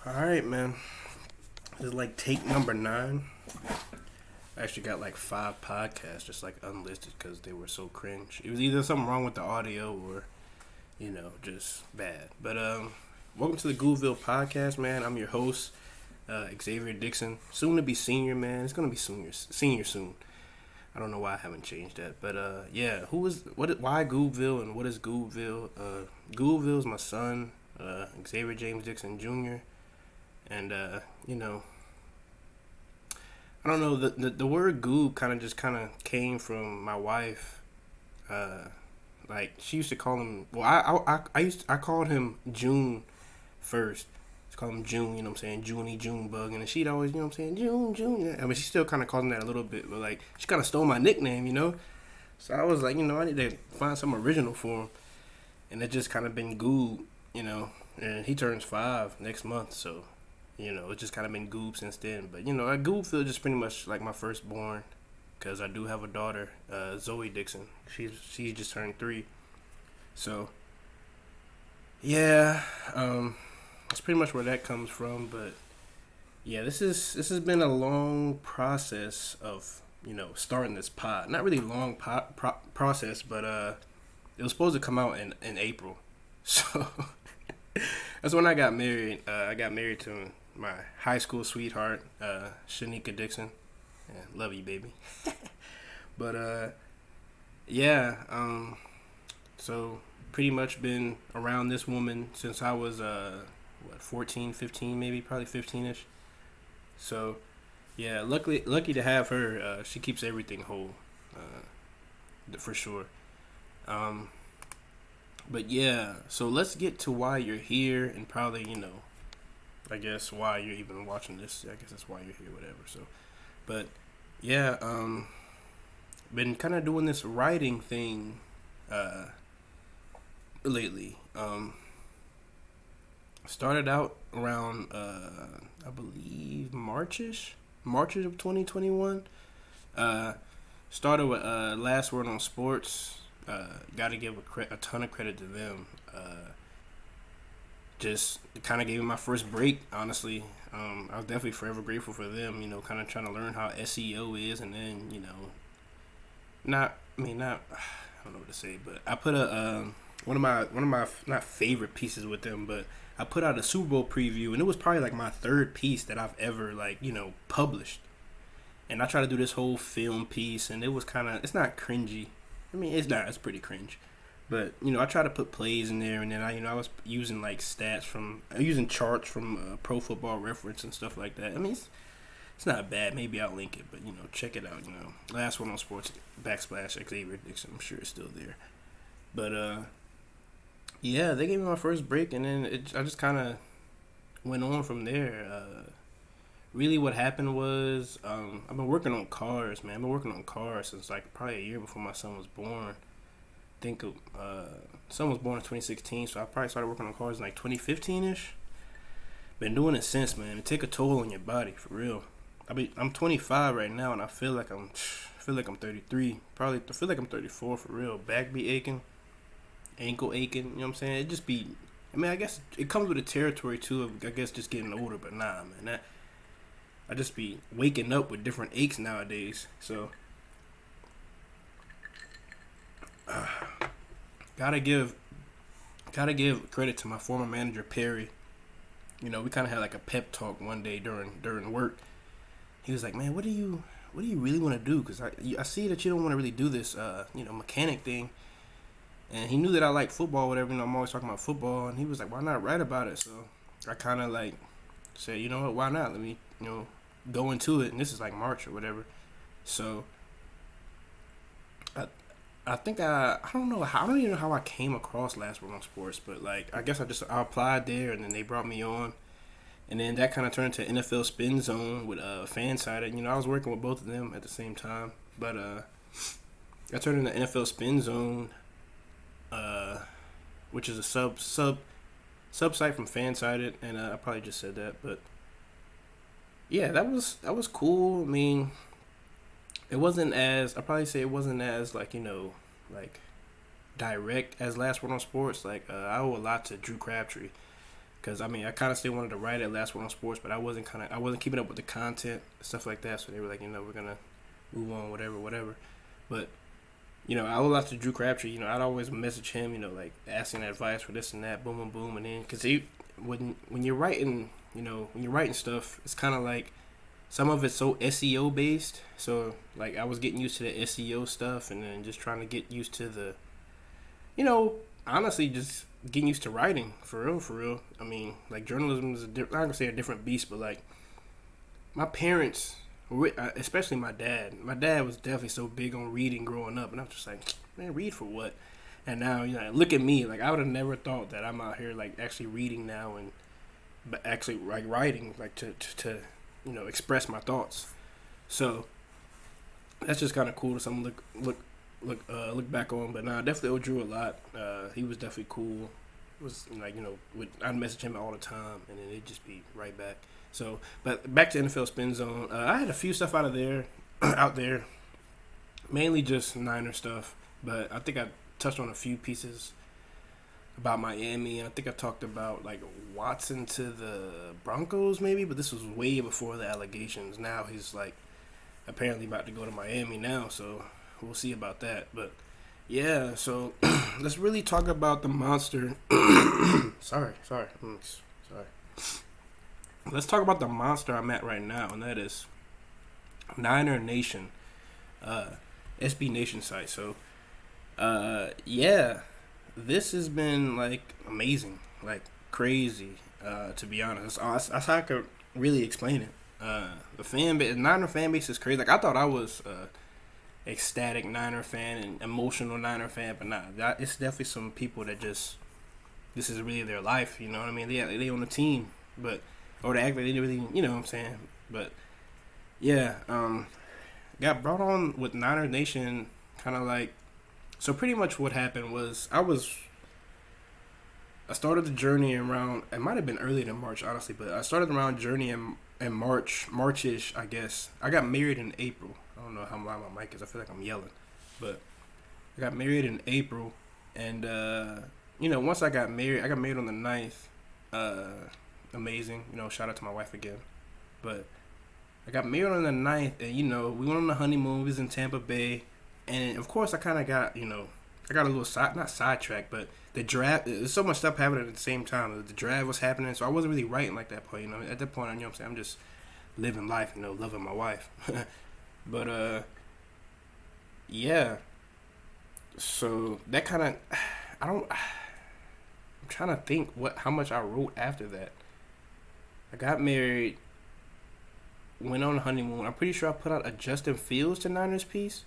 All right, man. This is like take number 9. I actually got like 5 podcasts just like unlisted because they were so cringe. It was either something wrong with the audio or, just bad. But welcome to the Goobville podcast, man. I'm your host, Xavier Dixon. Soon to be senior, man. It's gonna be senior soon. I don't know why I haven't changed that, but yeah. Why Goobville and what is Goobville? Goobville is my son, Xavier James Dixon Jr. And I don't know, the word goob kind of came from my wife. Like she used to call him. Well, I called him June first. She called him June. You know what I'm saying? Junie, June bug, and she'd always, June, June. I mean, she still kind of calls him that a little bit, but like she kind of stole my nickname. So I was like, I need to find some original for him, and it just kind of been Goob. And he turns 5 next month, so. It's just kind of been Goob since then. But, Goobville just pretty much like my firstborn. Because I do have a daughter, Zoe Dixon. She just turned 3. So, yeah. That's pretty much where that comes from. But, yeah, this has been a long process of, starting this pod. Not really long process, but it was supposed to come out in April. So, that's when I got married. I got married to my high school sweetheart, Shanika Dixon. Yeah, love you, baby. But, yeah, so pretty much been around this woman since I was, 14, 15, maybe, probably 15-ish. So, yeah, lucky to have her. She keeps everything whole, for sure. But yeah, so let's get to why you're here and probably, I guess why you're even watching this. I guess that's why you're here, whatever. So, but yeah, been kind of doing this writing thing lately. Started out around I believe March of 2021. Started with Last Word on Sports. Got to give a ton of credit to them. Just kind of gave me my first break, honestly. I was definitely forever grateful for them, kind of trying to learn how SEO is, and then, I don't know what to say, but I put one of my not favorite pieces with them, but I put out a Super Bowl preview, and it was probably like my 3rd piece that I've ever published. And I tried to do this whole film piece, and it was it's not cringy. I mean, it's not. It's pretty cringe. But, I try to put plays in there, and then I was using, using charts from Pro Football Reference and stuff like that. I mean, it's not bad. Maybe I'll link it, but, check it out, Last One on Sports, / Xavier Dixon. I'm sure it's still there. But, yeah, they gave me my first break, and then I just kind of went on from there. Really what happened was, I've been working on cars, man. I've been working on cars since, probably a year before my son was born. Son was born in 2016, so I probably started working on cars in 2015-ish. Been doing it since, man. It take a toll on your body, for real. I'm 25 right now, and I feel like I'm 33. Probably I feel like I'm 34 for real. Back be aching, ankle aching. You know what I'm saying? It just be. I mean, I guess it comes with the territory too of just getting older. But nah, man, I just be waking up with different aches nowadays. So. Gotta give credit to my former manager Perry. We kind of had like a pep talk one day during work. He was like, "Man, what do you really want to do? Because I see that you don't want to really do this mechanic thing." And he knew that I like football, whatever. I'm always talking about football, and he was like, "Why not write about it?" So I kind of said, "You know what? Why not? Let me go into it." And this is March or whatever. So. I think I don't know how. I don't even know how I came across Last Word on Sports, but I guess I applied there, and then they brought me on, and then that kind of turned into NFL Spin Zone with Fansided. I was working with both of them at the same time, but I turned into NFL Spin Zone, which is a sub site from Fansided, and I probably just said that, but yeah, that was cool. I mean. It wasn't as, I'd probably say it wasn't as, direct as Last Word on Sports. I owe a lot to Drew Crabtree. Because I mean, I kind of still wanted to write at Last Word on Sports, but I wasn't keeping up with the content stuff like that. So they were like, we're gonna move on, whatever. But I would like to Drew Crabtree. I'd always message him, like asking advice for this and that, boom, boom, boom, and then because when you're writing, when you're writing stuff, it's kind of like some of it's so SEO based. So like I was getting used to the SEO stuff, and then just trying to get used to the, honestly, just getting used to writing for real. I mean, like journalism is I'm not gonna say a different beast, but like my parents, especially my dad was definitely so big on reading growing up, and I was just like, man, read for what? And now look at me, like I would have never thought that I'm out here like actually reading now, and but actually like writing like to express my thoughts. So that's just kind of cool to something look back on. But nah, I definitely owe Drew a lot. He was definitely cool. It was like I'd message him all the time, and then it'd just be right back. So, but back to NFL Spin Zone. I had a few stuff out there, mainly just Niner stuff. But I think I touched on a few pieces about Miami, and I think I talked about like Watson to the Broncos maybe, but this was way before the allegations. Now he's like apparently about to go to Miami now, so we'll see about that. But yeah, so let's really talk about the monster. Sorry. Let's talk about the monster I'm at right now, and that is Ninersnation, SB Nation site. So yeah, this has been like amazing, like crazy. To be honest, that's how I could really explain it. The Niner fan base is crazy. Like I thought I was ecstatic Niner fan and emotional Niner fan, but nah, it's definitely some people that just this is really their life. You know what I mean? They on the team, or they act like they really, you know what I'm saying? But yeah, got brought on with Ninersnation, kind of like. So pretty much what happened was I started the journey around, it might have been earlier than March, honestly, but I started around journey in March-ish, I guess. I got married in April. I don't know how loud my mic is. I feel like I'm yelling. But I got married in April, and, once I got married on the 9th. Amazing. shout out to my wife again. But I got married on the 9th, and, we went on the honeymoon. We was in Tampa Bay. And, of course, I kind of got, I got a little not sidetracked, but the draft, there's so much stuff happening at the same time. The draft was happening, so I wasn't really writing like that point. At that point, what I'm saying, I'm just living life, loving my wife. But, yeah. So, that kind of, I'm trying to think how much I wrote after that. I got married, went on a honeymoon. I'm pretty sure I put out a Justin Fields to Niners piece.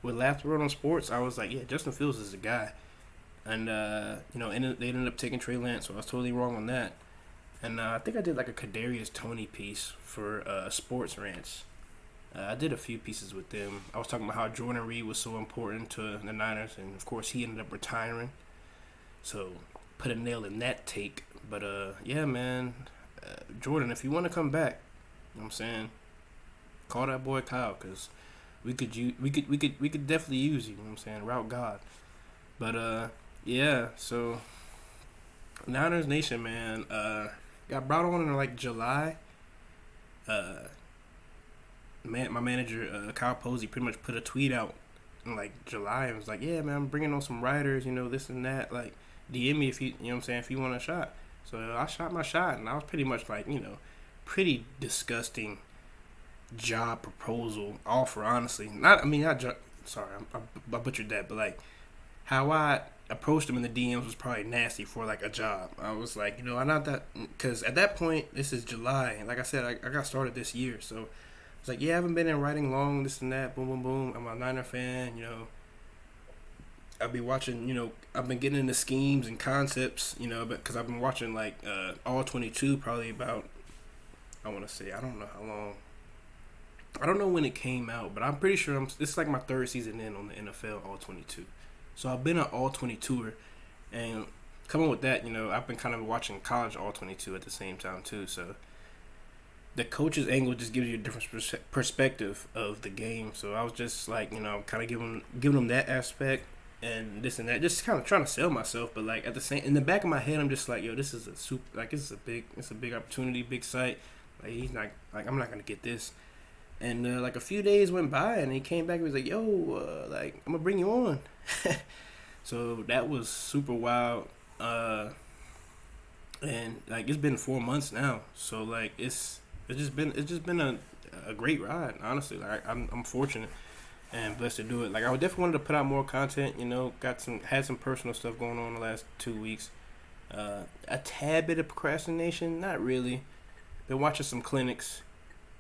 With Last Word on Sports, I was like, yeah, Justin Fields is the guy. And, they ended up taking Trey Lance, so I was totally wrong on that. And I think I did like a Kadarius Toney piece for Sports Rants. I did a few pieces with them. I was talking about how Jordan Reed was so important to the Niners, and, of course, he ended up retiring. So, put a nail in that take. But, yeah, man, Jordan, if you want to come back, you know what I'm saying, call that boy Kyle, because we could definitely use you. You know what I'm saying? Route God. But yeah. So Ninersnation, man, got brought on in like July. My manager Kyle Posey pretty much put a tweet out in like July and was like, yeah, man, I'm bringing on some writers. This and that. Like DM me if you know what I'm saying, if you want a shot. So I shot my shot, and I was pretty much like pretty disgusting job proposal offer, honestly. Sorry, I butchered that, but like how I approached him in the DMs was probably nasty for like a job. I was like, I'm not that, because at that point, this is July, and like I said, I got started this year, so it's like, yeah, I haven't been in writing long, this and that, boom, boom, boom. I'm a Niner fan, I've been watching, I've been getting into schemes and concepts, because I've been watching like All 22 probably about, I want to say, I don't know how long. I don't know when it came out, but I'm pretty sure this is like my third season in on the NFL All 22. So I've been an All 22er, and coming with that, I've been kind of watching college All 22 at the same time too. So the coach's angle just gives you a different perspective of the game. So I was just like, kind of giving them that aspect. and this and that, just kind of trying to sell myself. But like at the same, in the back of my head, I'm just like, yo, this is it's a big opportunity, big site. Like he's not like I'm not gonna get this. And like a few days went by, and he came back and was like, yo, like I'm gonna bring you on. So that was super wild. And like it's been 4 months now, so like it's just been a great ride, honestly. Like I'm fortunate and blessed to do it. Like I definitely wanted to put out more content, had some personal stuff going on the last 2 weeks. A tad bit of procrastination, not really. Been watching some clinics.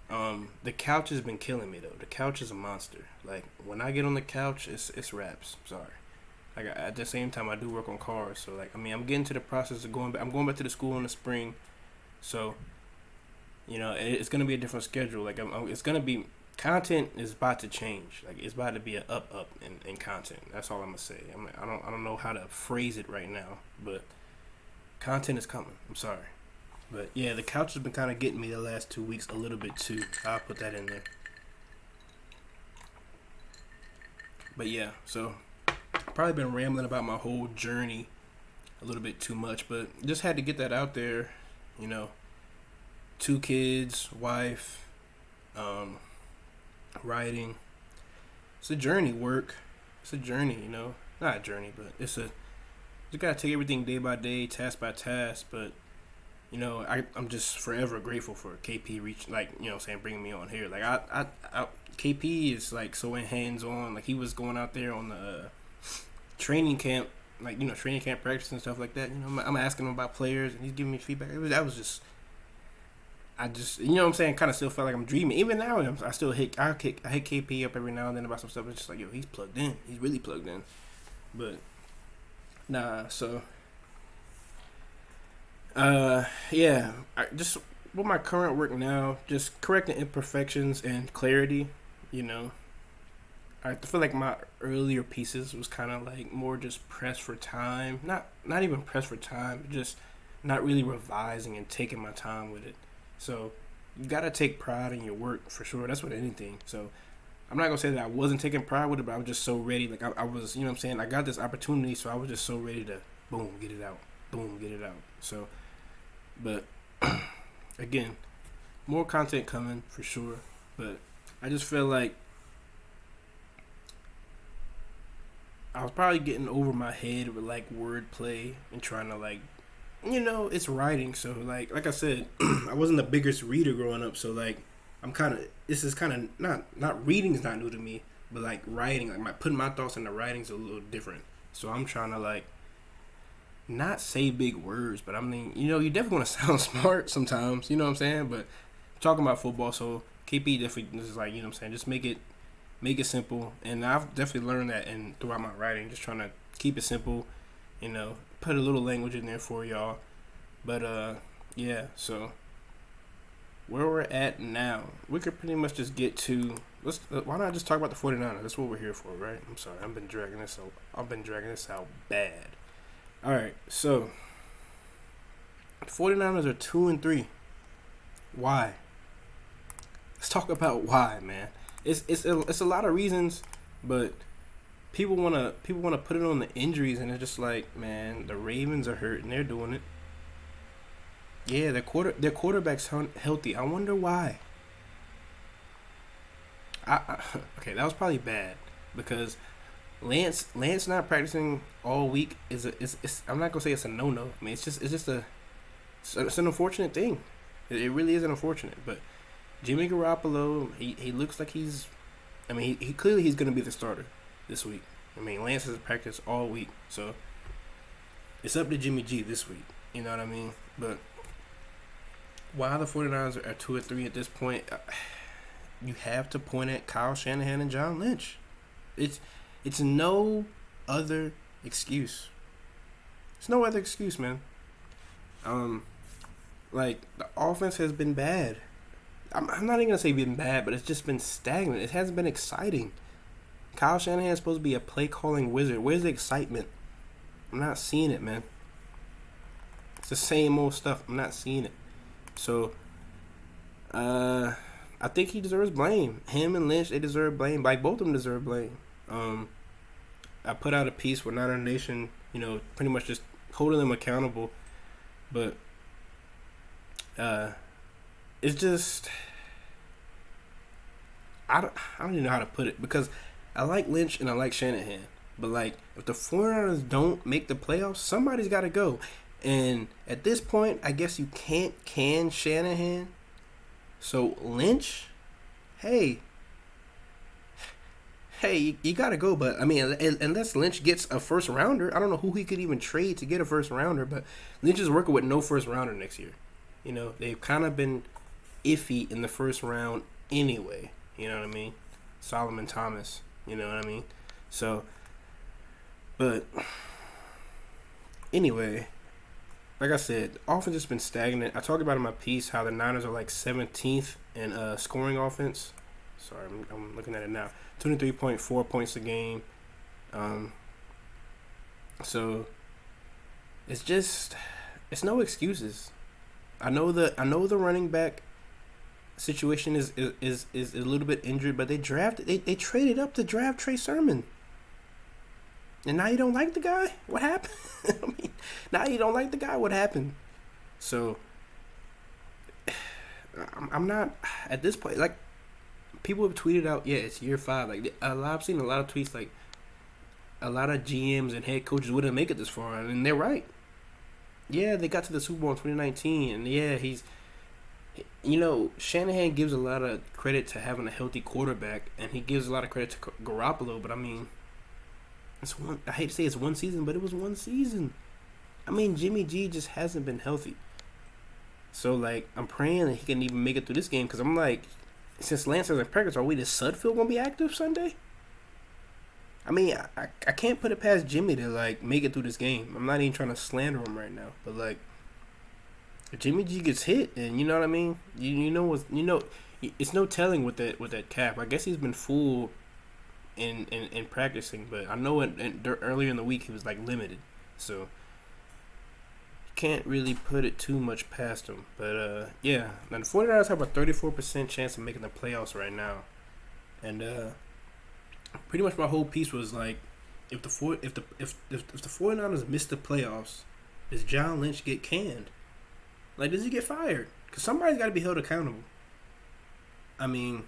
The couch has been killing me though. The couch is a monster. Like when I get on the couch, it's raps. Sorry. Like at the same time, I do work on cars, so like I'm getting to the process of going back. I'm going back to the school in the spring, so it's gonna be a different schedule. Like it's gonna be content is about to change. Like it's about to be an up in content. That's all I'm gonna say. I don't know how to phrase it right now, but content is coming. I'm sorry, but yeah, the couch has been kind of getting me the last 2 weeks a little bit too. I'll put that in there. But yeah, so probably been rambling about my whole journey a little bit too much, but just had to get that out there. 2 kids, wife, writing. It's a journey. Work. It's a journey. Not a journey, but you gotta take everything day by day, task by task. But I'm just forever grateful for KP bringing me on here. Like I KP is like so hands on. Like he was going out there on the training camp, training camp practice and stuff like that. I'm asking him about players and he's giving me feedback. I just what I'm saying, kind of still felt like I'm dreaming. Even now, I hit KP up every now and then about some stuff. It's just like, yo, he's plugged in. He's really plugged in. But nah, so yeah, just with my current work now, just correcting imperfections and clarity. I feel like my earlier pieces was kind of like more just pressed for time. Not even pressed for time, but just not really revising and taking my time with it. So you gotta take pride in your work for sure. That's with anything. So I'm not gonna say that I wasn't taking pride with it, but I was just so ready. Like I was, what I'm saying? I got this opportunity, so I was just so ready to boom, get it out. Boom, get it out. So, but again, more content coming for sure. But I just feel like I was probably getting over my head with like wordplay and trying to like, it's writing. So like I said, I wasn't the biggest reader growing up. So like this is kind of not reading's not new to me, but like writing, like putting my thoughts into writing's a little different. So I'm trying to like not say big words, but I mean, you definitely want to sound smart sometimes. You know what I'm saying? But talking about football, so KP definitely is like, what I'm saying, just make it simple. And I've definitely learned that throughout my writing, just trying to keep it simple, put a little language in there for y'all. But yeah, so where we're at now, we could pretty much just get to why not just talk about the 49ers? That's what we're here for, right? I'm sorry, I've been dragging this out bad. All right, so the 49ers are 2-3. Why? Let's talk about why, man. It's a lot of reasons, but people wanna put it on the injuries, and it's just like, man, the Ravens are hurt and they're doing it. Yeah, their quarterback's healthy. I wonder why. Okay, that was probably bad because Lance not practicing all week is I'm not gonna say it's a no. I mean, it's an unfortunate thing. It really is unfortunate, but Jimmy Garoppolo, he looks like he clearly he's going to be the starter this week. I mean, Lance has practiced all week, so it's up to Jimmy G this week. You know what I mean? But while the 49ers are 2-3 at this point, you have to point at Kyle Shanahan and John Lynch. It's no other excuse. It's no other excuse, man. Like, the offense has been bad. I'm not even going to say been bad, but it's just been stagnant. It hasn't been exciting. Kyle Shanahan is supposed to be a play-calling wizard. Where's the excitement? I'm not seeing it, man. It's the same old stuff. I'm not seeing it. So, I think he deserves blame. Him and Lynch, they deserve blame. Like, both of them deserve blame. I put out a piece with Ninersnation, pretty much just holding them accountable. But it's just I don't even know how to put it, because I like Lynch and I like Shanahan, but like if the 49ers don't make the playoffs, somebody's got to go. And at this point, I guess you can't can Shanahan. So Lynch, hey, you got to go. But I mean, unless Lynch gets a first rounder, I don't know who he could even trade to get a first rounder. But Lynch is working with no first rounder next year. They've kind of been iffy in the first round anyway. You know what I mean? Solomon Thomas. You know what I mean? So, but anyway, like I said, the offense has been stagnant. I talked about in my piece how the Niners are like 17th in scoring offense. Sorry, I'm looking at it now. 23.4 points a game. So it's no excuses. I know the running back situation is a little bit injured, but they traded up to draft Trey Sermon. And now you don't like the guy? What happened? I mean, now you don't like the guy? What happened? So I'm not at this point. Like, people have tweeted out, yeah, it's year 5. Like, I've seen a lot of tweets like a lot of GMs and head coaches wouldn't make it this far, and they're right. Yeah, they got to the Super Bowl in 2019, and yeah, Shanahan gives a lot of credit to having a healthy quarterback, and he gives a lot of credit to Garoppolo, but I mean, I hate to say it's one season, but it was one season. I mean, Jimmy G just hasn't been healthy. So, like, I'm praying that he can even make it through this game, because I'm like, since Lance isn't practice, are we the Sudfeld going to be active Sunday? I mean, I can't put it past Jimmy to, like, make it through this game. I'm not even trying to slander him right now. But, like, if Jimmy G gets hit, and you know what I mean? It's no telling with that cap. I guess he's been full in practicing, but I know earlier in the week he was, like, limited. So, can't really put it too much past him. But, yeah. Now, the 49ers have a 34% chance of making the playoffs right now. And, pretty much my whole piece was like, if the 49ers miss the playoffs, does John Lynch get canned? Like, does he get fired? Because somebody's got to be held accountable. I mean,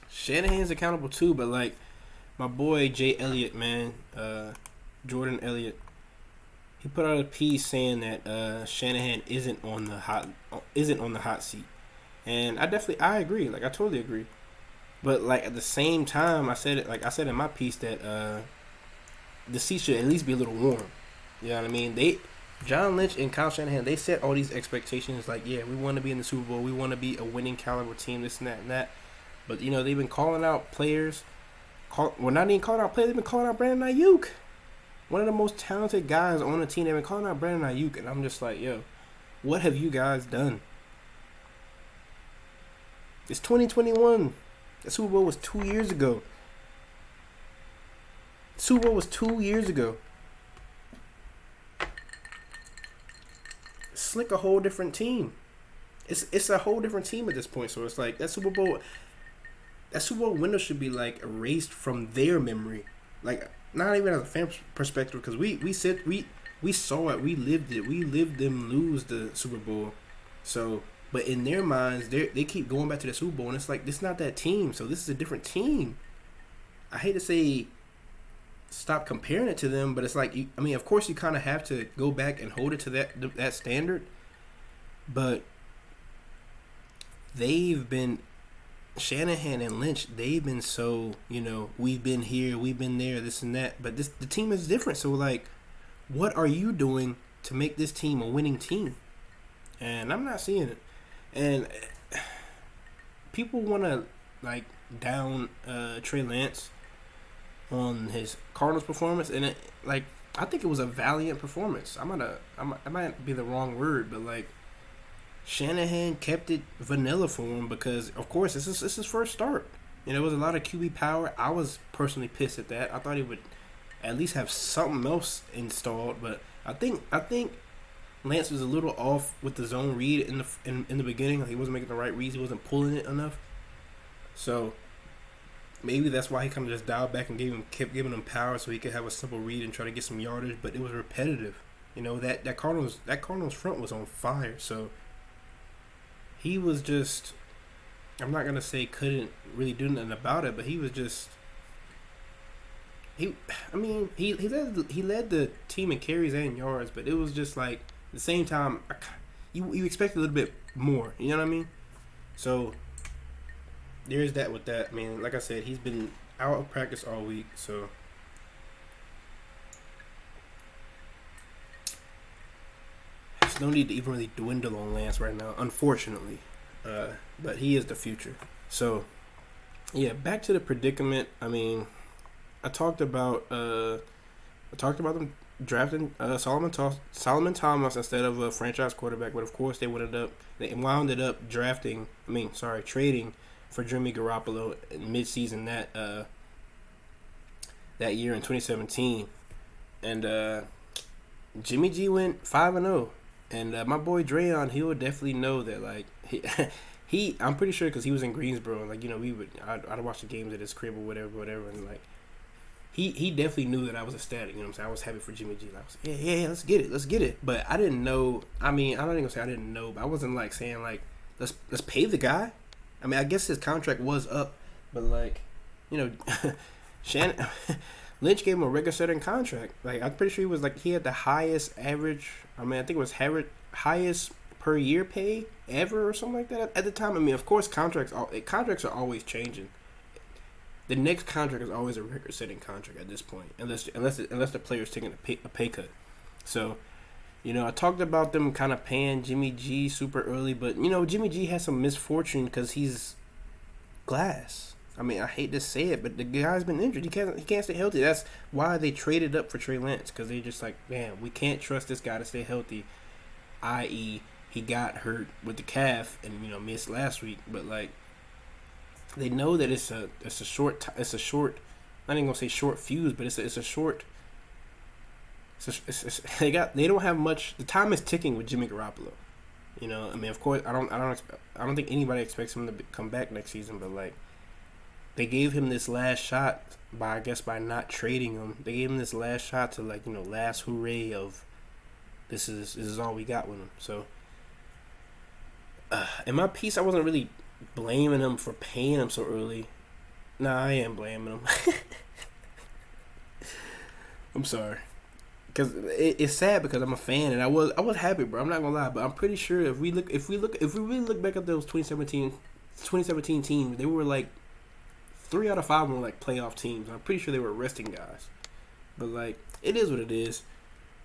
Shanahan's accountable too, but like my boy Jay Elliott, man, Jordan Elliott, he put out a piece saying that Shanahan isn't on the hot seat, and I agree. Like, I totally agree. But, like, at the same time, I said in my piece that the seat should at least be a little warm. You know what I mean? John Lynch and Kyle Shanahan, they set all these expectations like, yeah, we want to be in the Super Bowl. We want to be a winning caliber team, this and that and that. But, they've been calling out players. Not even calling out players. They've been calling out Brandon Ayuk. One of the most talented guys on the team. They've been calling out Brandon Ayuk. And I'm just like, yo, what have you guys done? It's 2021. The Super Bowl was 2 years ago. Super Bowl was 2 years ago. It's like a whole different team. It's a whole different team at this point. So it's like that Super Bowl window should be like erased from their memory. Like, not even as a fan perspective, because we saw it, we lived it, we lived them lose the Super Bowl. So. But in their minds, they keep going back to the Super Bowl, and it's like, this is not that team, so this is a different team. I hate to say stop comparing it to them, but it's like, of course you kind of have to go back and hold it to that standard, but they've been, Shanahan and Lynch, they've been so, we've been here, we've been there, this and that, but the team is different, so like, what are you doing to make this team a winning team? And I'm not seeing it. And people want to like down Trey Lance on his Cardinals performance, and I think it was a valiant performance. I might be the wrong word, but like Shanahan kept it vanilla for him because, of course, this is his first start. There was a lot of QB power. I was personally pissed at that. I thought he would at least have something else installed, but I think Lance was a little off with the zone read in the beginning. He wasn't making the right reads. He wasn't pulling it enough. So maybe that's why he kind of just dialed back and kept giving him power so he could have a simple read and try to get some yardage. But it was repetitive. That Cardinals front was on fire. So he was just. I'm not gonna say couldn't really do nothing about it, but he was just. He led the team in carries and yards, but it was just like at the same time, you expect a little bit more. You know what I mean? So there's that with that. I mean, like I said, he's been out of practice all week, so there's no need to even really dwindle on Lance right now, unfortunately. But he is the future. So yeah, back to the predicament. I mean, I talked about them drafting Solomon Thomas instead of a franchise quarterback, but of course they wound up trading for Jimmy Garoppolo in midseason that year in 2017, and Jimmy G went 5-0, and my boy Drayon, he would definitely know that, like he I'm pretty sure because he was in Greensboro, and like I'd watch the games at his crib or whatever, and like. He definitely knew that I was ecstatic. You know what I'm saying? I was happy for Jimmy G. I was yeah, let's get it. But I didn't know. I mean, I'm not even gonna say I didn't know, but I wasn't like saying like let's pay the guy. I mean, I guess his contract was up, but like, Shannon Lynch gave him a record-setting contract. Like I'm pretty sure he had the highest average. I mean, I think it was highest per year pay ever or something like that at the time. I mean, of course, contracts are always changing. The next contract is always a record-setting contract at this point, unless the player's taking a pay cut. So, I talked about them kind of paying Jimmy G super early, but Jimmy G has some misfortune because he's glass. I mean, I hate to say it, but the guy's been injured. He can't stay healthy. That's why they traded up for Trey Lance, because they just like, man, we can't trust this guy to stay healthy. I.e., he got hurt with the calf and missed last week, but like. They know that it's a short. I'm not even gonna say short fuse, but it's a short. They don't have much. The time is ticking with Jimmy Garoppolo. I mean, of course, I don't think anybody expects him to come back next season, but like, they gave him this last shot by not trading him. They gave him this last shot to last hooray of this is all we got with him. So, in my piece, I wasn't really blaming him for paying him so early. Nah, I am blaming him. I'm sorry, because it's sad because I'm a fan and I was happy, bro. I'm not gonna lie, but I'm pretty sure if we really look back at those 2017 teams, they were like 3 out of 5 were like playoff teams. I'm pretty sure they were resting guys, but like it is what it is.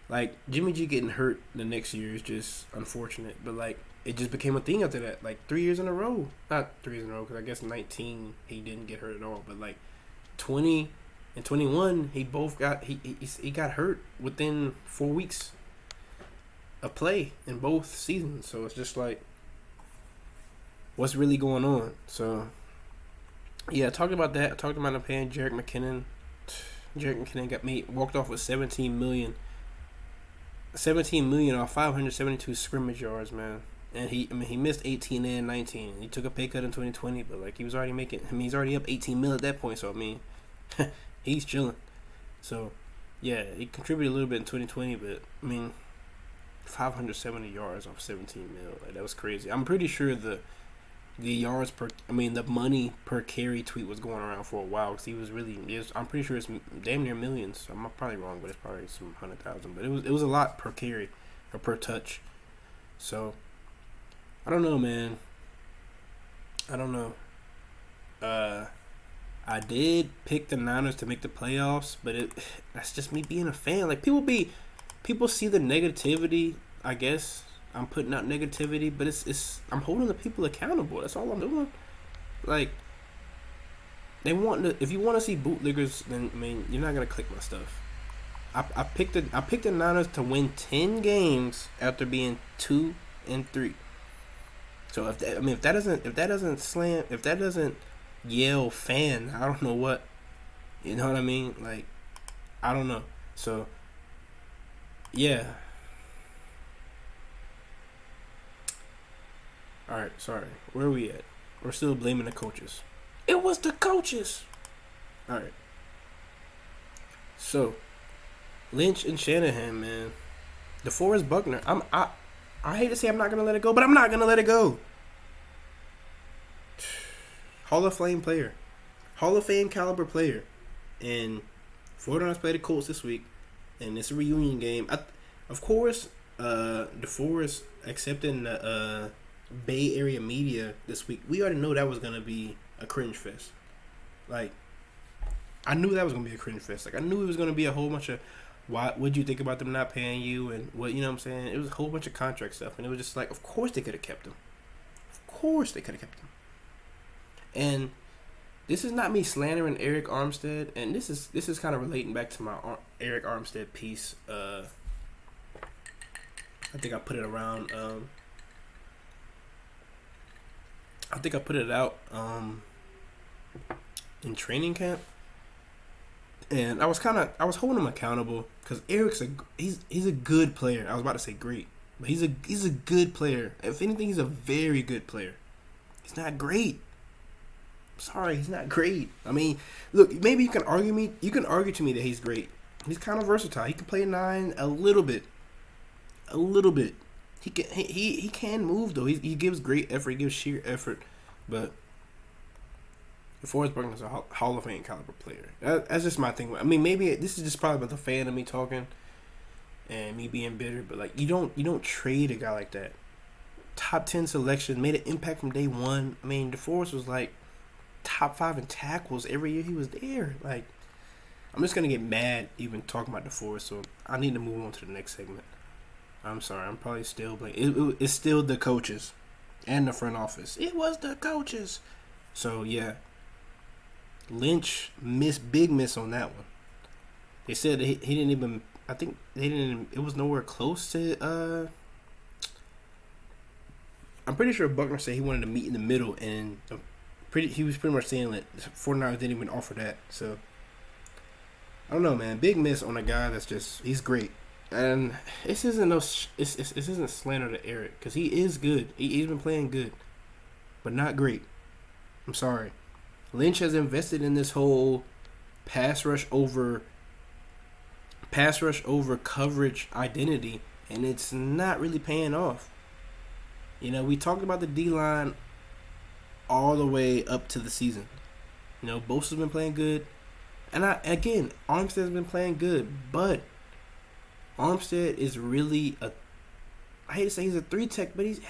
Like Jimmy G getting hurt the next year is just unfortunate, but like. It just became a thing after that, like 3 years in a row. Not 3 years in a row, because I guess 19 he didn't get hurt at all. But like 20 and 21, he got hurt within 4 weeks of play in both seasons. So it's just like, what's really going on? So yeah, I talked about that. I talked about him paying Jerick McKinnon. Jerick McKinnon walked off with $17 million off 572 scrimmage yards, man. And he missed 18 and 19. He took a pay cut in 2020, but like he's already up 18 mil at that point. So I mean, he's chilling. So yeah, he contributed a little bit in 2020, but I mean, 570 yards off 17 mil, like that was crazy. I'm pretty sure the money per carry tweet was going around for a while because I'm pretty sure it's damn near millions. I'm probably wrong, but it's probably some 100,000. But it was a lot per carry or per touch. So. I don't know, man. I don't know. I did pick the Niners to make the playoffs, but that's just me being a fan. Like people see the negativity. I guess I'm putting out negativity, but I'm holding the people accountable. That's all I'm doing. Like if you want to see bootleggers, then I mean you're not gonna click my stuff. I picked the Niners to win 10 games after being 2-3. So if that doesn't yell fan, I don't know what. You know what I mean? Like, I don't know. So yeah. All right, sorry. Where are we at? We're still blaming the coaches. It was the coaches. All right. So Lynch and Shanahan, man. DeForest Buckner. I hate to say I'm not gonna let it go, but I'm not gonna let it go. Hall of Fame player, Hall of Fame caliber player, and 49ers play the Colts this week, and it's a reunion game. Of course, DeForest accepting the Bay Area media this week. We already know that was gonna be a cringe fest. Like, I knew that was gonna be a cringe fest. Like, I knew it was gonna be a whole bunch of what'd you think about them not paying you and what, you know what I'm saying? It was a whole bunch of contract stuff, and it was just like, of course they could have kept him. Of course they could have kept him. And this is not me slandering Eric Armstead, and this is kind of relating back to my Eric Armstead piece. I think I put it around. I think I put it out in training camp, and I was holding him accountable because Eric's he's a good player. I was about to say great, but he's a good player. If anything, he's a very good player. He's not great. Sorry, he's not great. I mean, look, maybe you can argue to me that he's great. He's kind of versatile. He can play 9 a little bit. He can move though. He gives great effort. He gives sheer effort, but DeForest Buckner's a Hall of Fame caliber player. That's just my thing. I mean, maybe this is just probably about the fan of me talking and me being bitter, but like you don't trade a guy like that. Top 10 selection, made an impact from day one. I mean, DeForest was like top 5 in tackles every year he was there. Like, I'm just gonna get mad even talking about DeForest, so I need to move on to the next segment. I'm sorry, I'm probably still blaming. It's still the coaches and the front office. It was the coaches. So yeah, Lynch big miss on that one. They said he didn't even. I think they didn't. It was nowhere close to. I'm pretty sure Buckner said he wanted to meet in the middle, and he was pretty much saying that 49ers didn't even offer that. So I don't know, man. Big miss on a guy that's he's great. And this isn't slander to Eric because he is good. He's been playing good, but not great. I'm sorry. Lynch has invested in this whole pass rush over coverage identity, and it's not really paying off. You know, we talked about the D-line all the way up to the season. You know, Bosa's been playing good, and Armstead's been playing good, but Armstead is really I hate to say he's a 3-tech, but he's a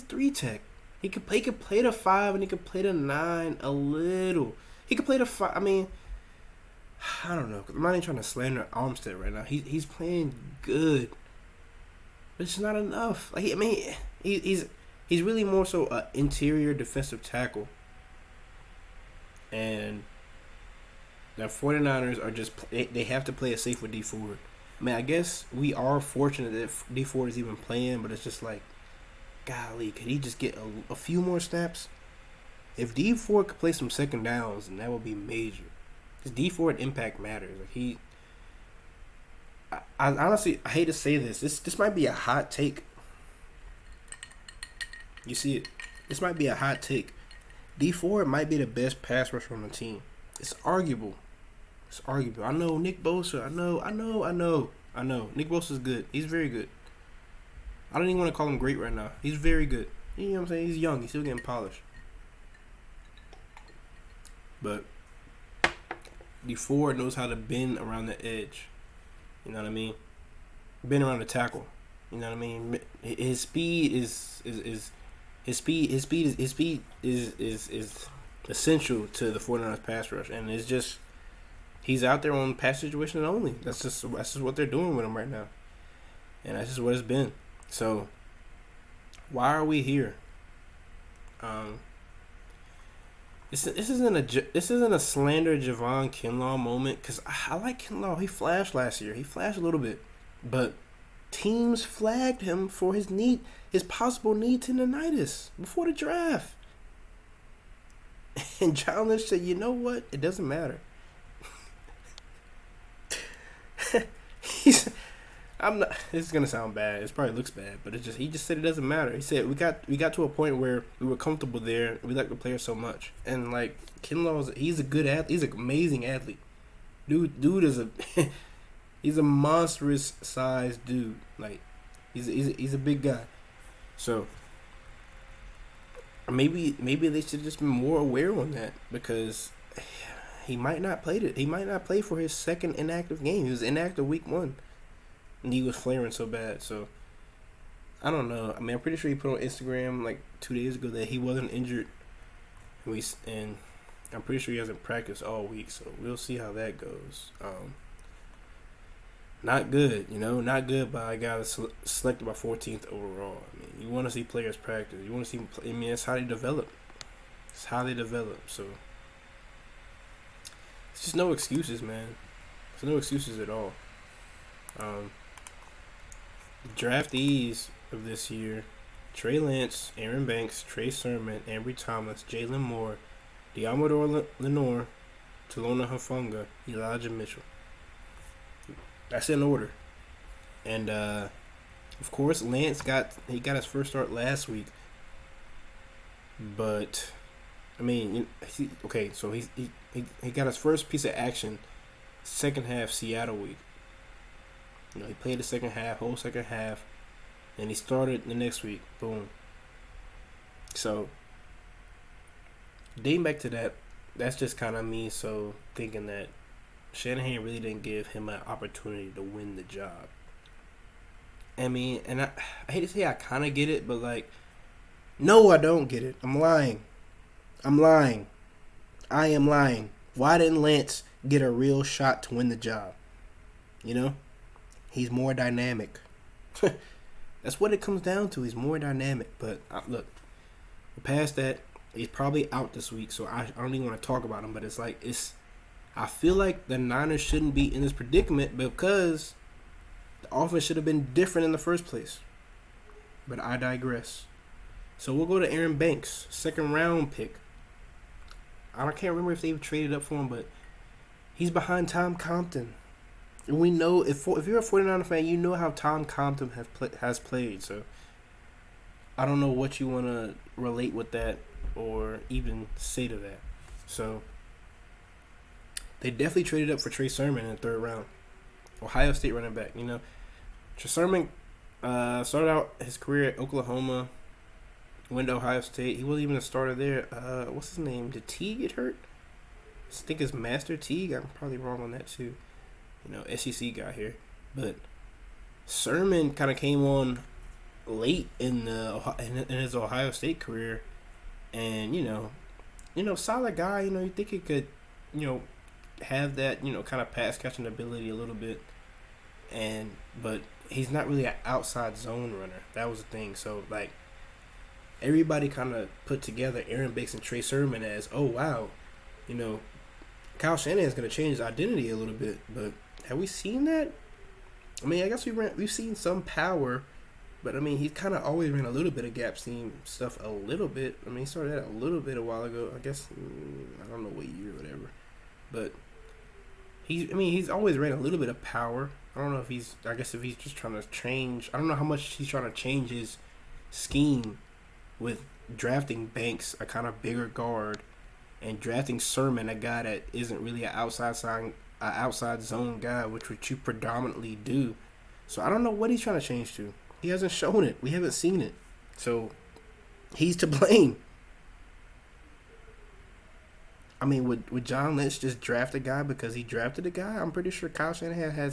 3-tech. He could play the 5 and he could play the 9 a little. He could play the 5. I mean, I don't know. I'm not even trying to slander Armstead right now. He's playing good, but it's not enough. Like, I mean, he's really more so an interior defensive tackle, and the 49ers are just they have to play it safe with D Ford. I mean, I guess we are fortunate that D Ford is even playing, but it's just like, golly, could he just get a few more snaps? If D Ford could play some second downs, then that would be major. Because D Ford impact matters. Like I honestly, I hate to say this. This might be a hot take. You see it? This might be a hot take. D Ford might be the best pass rusher on the team. It's arguable. I know Nick Bosa. I know. Nick Bosa's good. He's very good. I don't even want to call him great right now. He's very good. You know what I'm saying? He's young. He's still getting polished. But D Ford knows how to bend around the edge. You know what I mean? Bend around the tackle. You know what I mean? His speed is essential to the 49ers pass rush, and it's just he's out there on pass situation only. That's just what they're doing with him right now, and that's just what it's been. So why are we here? This isn't a slander Javon Kinlaw moment, because I like Kinlaw. He flashed last year. He flashed a little bit, but teams flagged him for his possible knee tendonitis before the draft. And John Lynch said, you know what? It doesn't matter. I'm not. This is gonna sound bad. It probably looks bad, but he just said it doesn't matter. He said we got to a point where we were comfortable there. We like the player so much, and like Kinlaw's, he's a good athlete. He's an amazing athlete. Dude is a he's a monstrous sized dude. Like he's a big guy. So maybe they should just be more aware on that, because he might not play it. He might not play for his second inactive game. He was inactive week 1. And he was flaring so bad. So I don't know. I mean, I'm pretty sure he put on Instagram like 2 days ago that he wasn't injured. And I'm pretty sure he hasn't practiced all week. So we'll see how that goes. Not good, not good by a guy that's selected by 14th overall. I mean, you want to see players practice. You want to see them play. I mean, that's how they develop. It's how they develop. So it's just no excuses, man. There's no excuses at all. Draftees of this year: Trey Lance, Aaron Banks, Trey Sermon, Ambry Thomas, Jalen Moore, Diamador Lenore, Talona Hufanga, Elijah Mitchell. That's in order. And of course, Lance got his first start last week. But I mean, so he got his first piece of action second half Seattle week. He played the whole second half, and he started the next week. Boom. So dating back to that, that's just kind of me. So thinking that Shanahan really didn't give him an opportunity to win the job. I mean, and I hate to say I kind of get it, but like, no, I don't get it. I'm lying. I am lying. Why didn't Lance get a real shot to win the job? He's more dynamic. That's what it comes down to. He's more dynamic. But look, past that, he's probably out this week, so I don't even want to talk about him. But I feel like the Niners shouldn't be in this predicament because the offense should have been different in the first place. But I digress. So we'll go to Aaron Banks, second round pick. I can't remember if they traded up for him, but he's behind Tom Compton. And we know, if you're a 49er fan, you know how Tom Compton has played. So I don't know what you want to relate with that or even say to that. So they definitely traded up for Trey Sermon in the third round. Ohio State running back. Trey Sermon started out his career at Oklahoma, went to Ohio State. He wasn't even a starter there. What's his name? Did Teague get hurt? I think it's Master Teague. I'm probably wrong on that too. SEC guy here. But Sermon kind of came on late in his Ohio State career. And, solid guy. You think he could, have that, kind of pass catching ability a little bit. But he's not really an outside zone runner. That was the thing. So, like, everybody kind of put together Aaron Banks and Trey Sermon as, oh, wow, Kyle Shanahan's going to change his identity a little bit. But have we seen that? I mean, I guess we've seen some power, but I mean, he kind of always ran a little bit of gap scheme stuff a little bit. I mean, he started that a little bit a while ago. I guess I don't know what year or whatever, but he's always ran a little bit of power. I don't know if he's just trying to change. I don't know how much he's trying to change his scheme with drafting Banks, a kind of bigger guard, and drafting Sermon, a guy that isn't really an outside zone guy, which you predominantly do. So I don't know what he's trying to change to. He hasn't shown it. We haven't seen it. So he's to blame. I mean, would John Lynch just draft a guy because he drafted a guy? I'm pretty sure Kyle Shanahan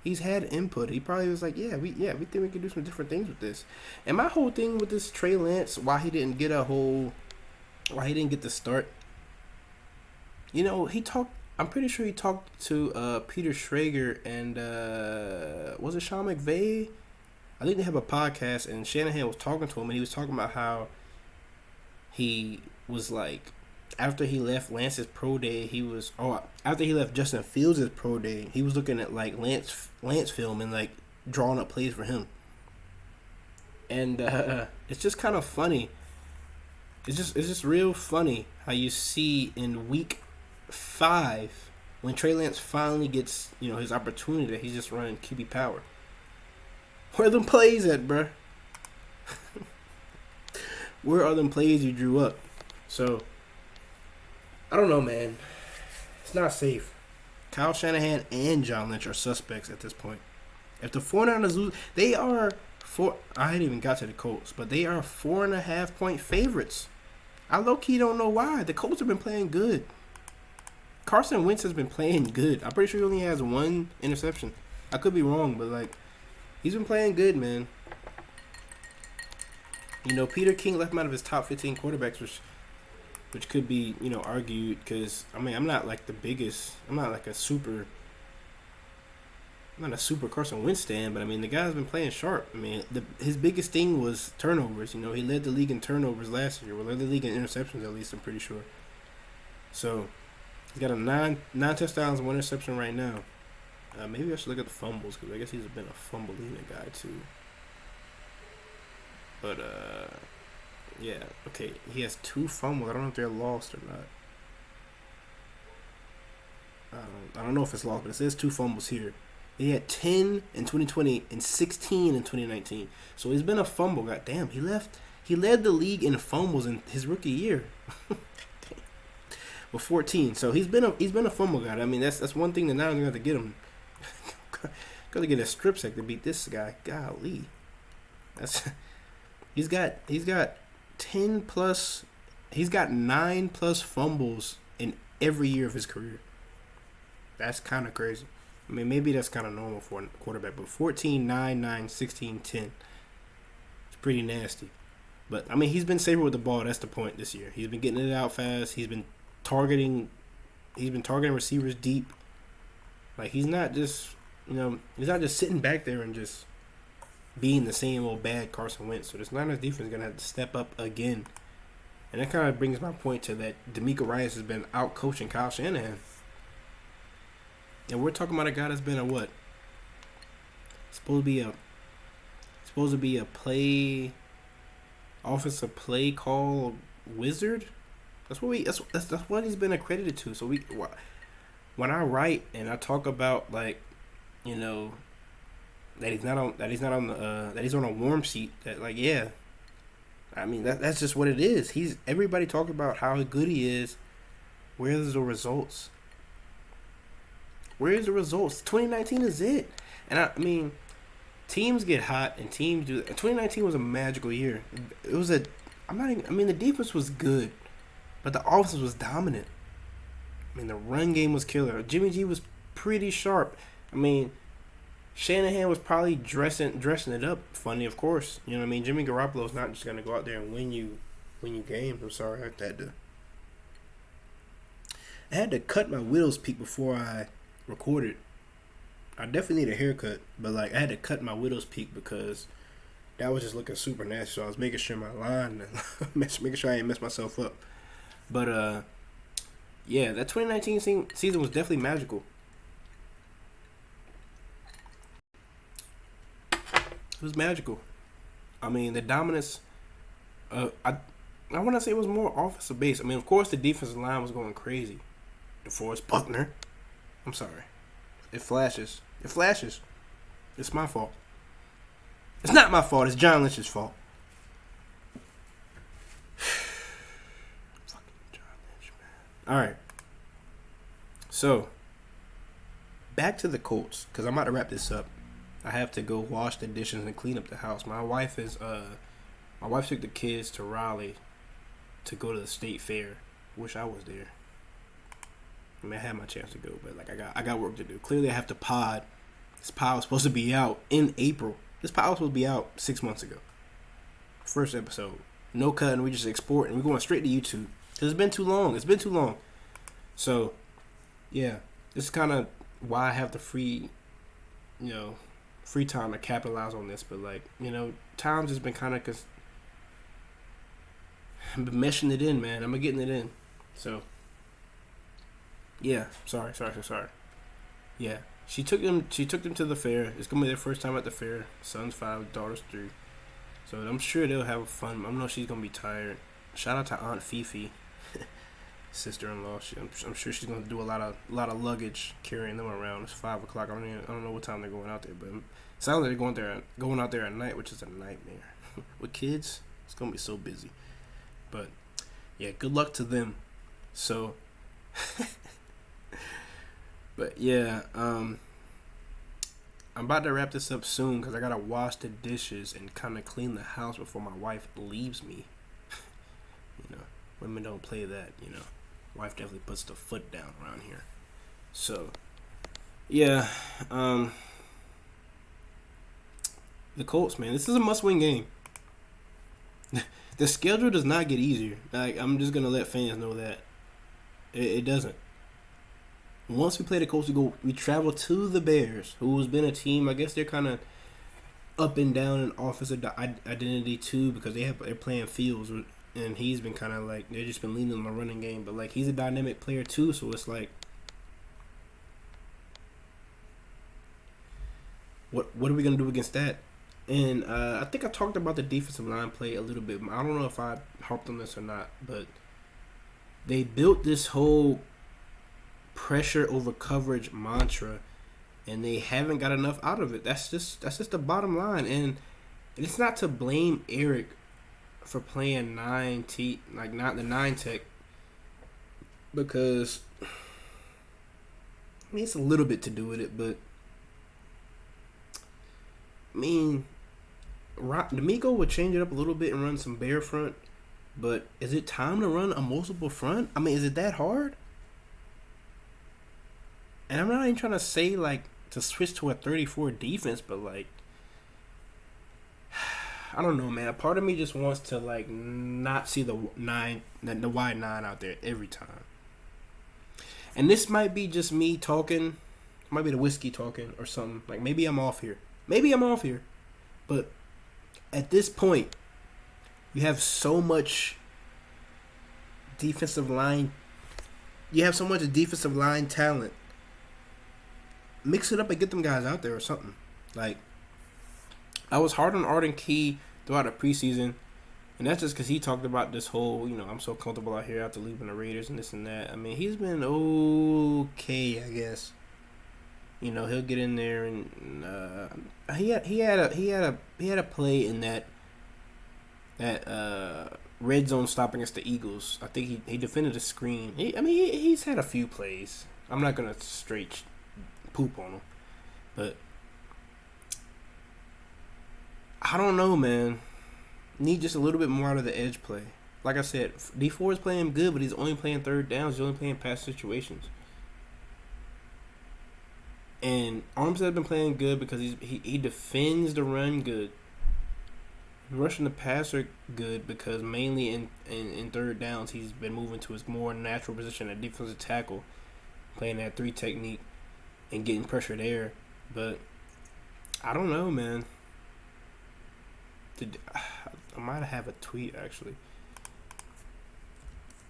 he's had input. He probably was like, we think we can do some different things with this. And my whole thing with this Trey Lance, why he didn't get the start, I'm pretty sure he talked to Peter Schrager and was it Sean McVay? I think they have a podcast, and Shanahan was talking to him, and he was talking about how he was like, after he left Lance's pro day, after he left Justin Fields' pro day, he was looking at like Lance film and like drawing up plays for him. And it's just kind of funny. It's just real funny how you see in week 5 when Trey Lance finally gets his opportunity that he's just running QB power. Where are them plays at, bruh? Where are them plays you drew up? So, I don't know, man. It's not safe. Kyle Shanahan and John Lynch are suspects at this point. If the 49ers lose, they are four. I hadn't even got to the Colts, but they are 4.5-point favorites. I low key don't know why. The Colts have been playing good. Carson Wentz has been playing good. I'm pretty sure he only has one interception. I could be wrong, but like, he's been playing good, man. You know, Peter King left him out of his top 15 quarterbacks, which could be, you know, argued because, I mean, I'm not like the biggest, I'm not a super Carson Wentz stan, but I mean, the guy's been playing sharp. I mean, his biggest thing was turnovers. You know, he led the league in turnovers last year. Well, led the league in interceptions at least, I'm pretty sure. So, he's got a nine touchdowns and 1 interception right now. Maybe I should look at the fumbles because I guess he's been a fumbling guy too. But, yeah, okay. He has 2 fumbles. I don't know if they're lost or not. I don't know if it's lost, but it says 2 fumbles here. He had 10 in 2020 and 16 in 2019. So he's been a fumble. God damn, he led the league in fumbles in his rookie year. With 14. So he's been a fumble guy. I mean, that's one thing that now they're going to get him. Got to get a strip sack to beat this guy. Golly. He's got 10 plus. He's got 9 plus fumbles in every year of his career. That's kind of crazy. I mean, maybe that's kind of normal for a quarterback, but 14, 9, 9, 16, 10. It's pretty nasty. But, I mean, he's been safer with the ball. That's the point this year. He's been getting it out fast. He's been targeting receivers deep. Like, he's not just, you know, he's not just sitting back there and just being the same old bad Carson Wentz. So this Niners defense is going to have to step up again. And that kind of brings my point to that D'Amico Ryans has been out-coaching Kyle Shanahan. And we're talking about a guy that's been a what? Supposed to be a offensive play call wizard. That's what he's been accredited to. So when I write and I talk about, like, you know, that he's on a warm seat, that, like, yeah, I mean that's just what it is. Everybody talking about how good he is. Where's the results? Where's the results? 2019 is it. And I mean, teams get hot and teams do. 2019 was a magical year. It was the defense was good, but the offense was dominant. I mean, the run game was killer. Jimmy G was pretty sharp. I mean, Shanahan was probably dressing it up funny, of course. You know what I mean? Jimmy Garoppolo's not just gonna go out there and win you games. I'm sorry, I had to cut my widow's peak before I recorded. I definitely need a haircut, but like I had to cut my widow's peak because that was just looking super nasty. So I was making sure my line, making sure I didn't mess myself up. But yeah, that 2019 season was definitely magical. It was magical. I mean, the dominance. I want to say it was more offensive based. I mean, of course, the defensive line was going crazy. DeForest Buckner. I'm sorry. It flashes. It's my fault. It's not my fault. It's John Lynch's fault. Fucking John Lynch, man. All right. So, back to the Colts, because I'm about to wrap this up. I have to go wash the dishes and clean up the house. My wife took the kids to Raleigh to go to the state fair. Wish I was there. I mean, I had my chance to go, but like I got work to do. Clearly, I have to pod. This pod was supposed to be out in April. This pod was supposed to be out 6 months ago. First episode. No cutting. We just exporting. We're going straight to YouTube. Because it's been too long. So, yeah. This is kind of why I have the free time to capitalize on this. But, like, you know, time's just been kind of... I've been meshing it in, man. I'm getting it in. So... Yeah, sorry. Yeah, she took them to the fair. It's gonna be their first time at the fair. Son's 5, daughter's 3. So I'm sure they'll have fun. I know she's gonna be tired. Shout out to Aunt Fifi, sister-in-law. I'm sure she's gonna do a lot of luggage carrying them around. It's 5 o'clock. I don't know what time they're going out there, but Sounds like they're going out there at night, which is a nightmare. With kids, it's gonna be so busy. But yeah, good luck to them. So, but yeah, I'm about to wrap this up soon because I gotta wash the dishes and kind of clean the house before my wife leaves me. You know, women don't play that. You know, wife definitely puts the foot down around here. So, yeah, the Colts, man, this is a must-win game. The schedule does not get easier. Like, I'm just gonna let fans know that it doesn't. Once we play the Colts, we travel to the Bears, who's been a team. I guess they're kind of up and down in offensive identity too, because they're playing Fields, and he's been kind of like they've just been leaning on the running game. But like he's a dynamic player too, so it's like, what are we gonna do against that? And I think I talked about the defensive line play a little bit. I don't know if I harped on this or not, but they built this whole pressure over coverage mantra, and they haven't got enough out of it. That's just the bottom line. And it's not to blame Eric for playing not the 9 tech, because I mean it's a little bit to do with it, but I mean D'Amico would change it up a little bit and run some bear front, but is it time to run a multiple front? I mean, is it that hard? And I'm not even trying to say like to switch to a 34 defense, but like I don't know, man. A part of me just wants to like not see the wide 9 out there every time. And this might be just me talking, might be the whiskey talking or something. Like maybe I'm off here. But at this point, you have so much defensive line. You have so much defensive line talent. Mix it up and get them guys out there or something. Like, I was hard on Arden Key throughout the preseason, and that's just because he talked about this whole, I'm so comfortable out here after leaving the Raiders and this and that. I mean, he's been okay, I guess. He'll get in there and he had a play in that red zone stop against the Eagles. I think he defended a screen. He's had a few plays. I'm not gonna straight poop on him, but I don't know, man. Need just a little bit more out of the edge play. Like I said, D4 is playing good, but he's only playing third downs. He's only playing pass situations. And Armstead has been playing good because he defends the run good. Rushing the passer good because mainly in third downs he's been moving to his more natural position at defensive tackle, playing that 3 technique and getting pressure there. But I don't know, man. I might have a tweet actually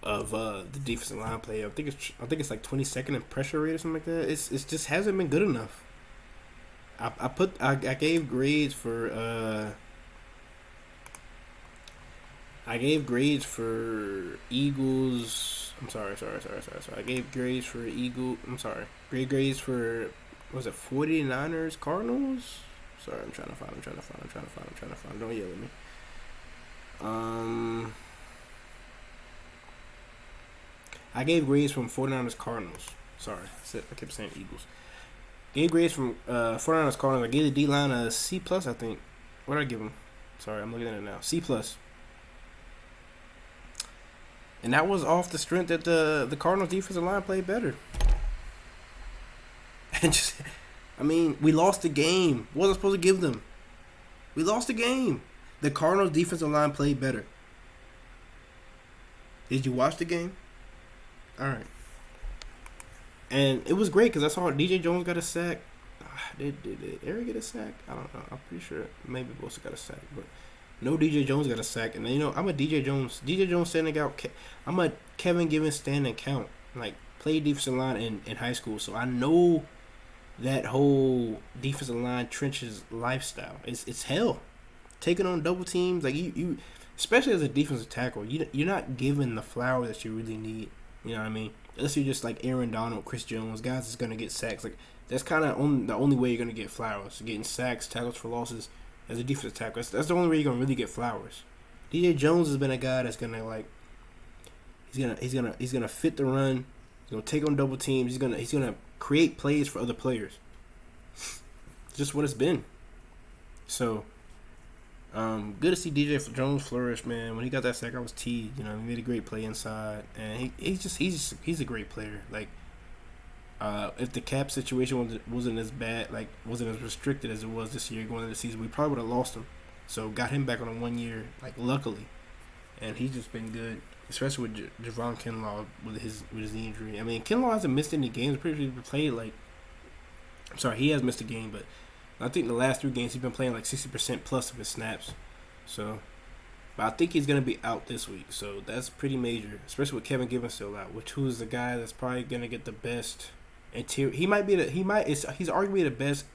of the defensive line play. I think it's like 22nd in pressure rate or something like that. It's just hasn't been good enough. I gave grades for Eagles. I'm sorry. I gave grades for Eagles. I'm sorry. Grades for, was it 49ers Cardinals? Sorry, I'm trying to find. Don't yell at me. I gave grades from 49ers Cardinals. Sorry, I kept saying Eagles. Gave grades from 49ers Cardinals. I gave the D-line a C+, I think. What did I give them? Sorry, I'm looking at it now. C+. And that was off the strength that the Cardinals defensive line played better. And we lost the game. What was I supposed to give them? We lost the game. The Cardinals defensive line played better. Did you watch the game? All right. And it was great because I saw DJ Jones got a sack. Did Eric get a sack? I don't know. I'm pretty sure maybe Bosa got a sack, but no DJ Jones got a sack. And I'm a DJ Jones standing out. I'm a Kevin Givens standing count. Like, played defensive line in high school, so I know that whole defensive line trenches lifestyle. It's hell. Taking on double teams, like you especially as a defensive tackle, you're not given the flower that you really need. You know what I mean? Unless you're just like Aaron Donald, Chris Jones, guys that's gonna get sacks. Like, That's kind of the only way you're gonna get flowers. Getting sacks, tackles for losses as a defensive tackle. That's the only way you're gonna really get flowers. DJ Jones has been a guy that's gonna like. He's gonna fit the run. He's gonna take on double teams. He's gonna create plays for other players. Just what it's been. So, good to see DJ Jones flourish, man. When he got that sack, I was teed. You know, he made a great play inside, and he's a great player. Like, if the cap situation wasn't as bad, like wasn't as restricted as it was this year going into the season, we probably would have lost him. So got him back on a 1 year, like luckily, and he's just been good, especially with Javon Kinlaw with his knee injury. I mean, Kinlaw hasn't missed any games. Pretty sure he played like. I'm sorry, he has missed a game, but I think the last 3 games he's been playing like 60% plus of his snaps. So, but I think he's gonna be out this week. So that's pretty major, especially with Kevin Gibbons still out, who's the guy that's probably gonna get the best interior. He's arguably the best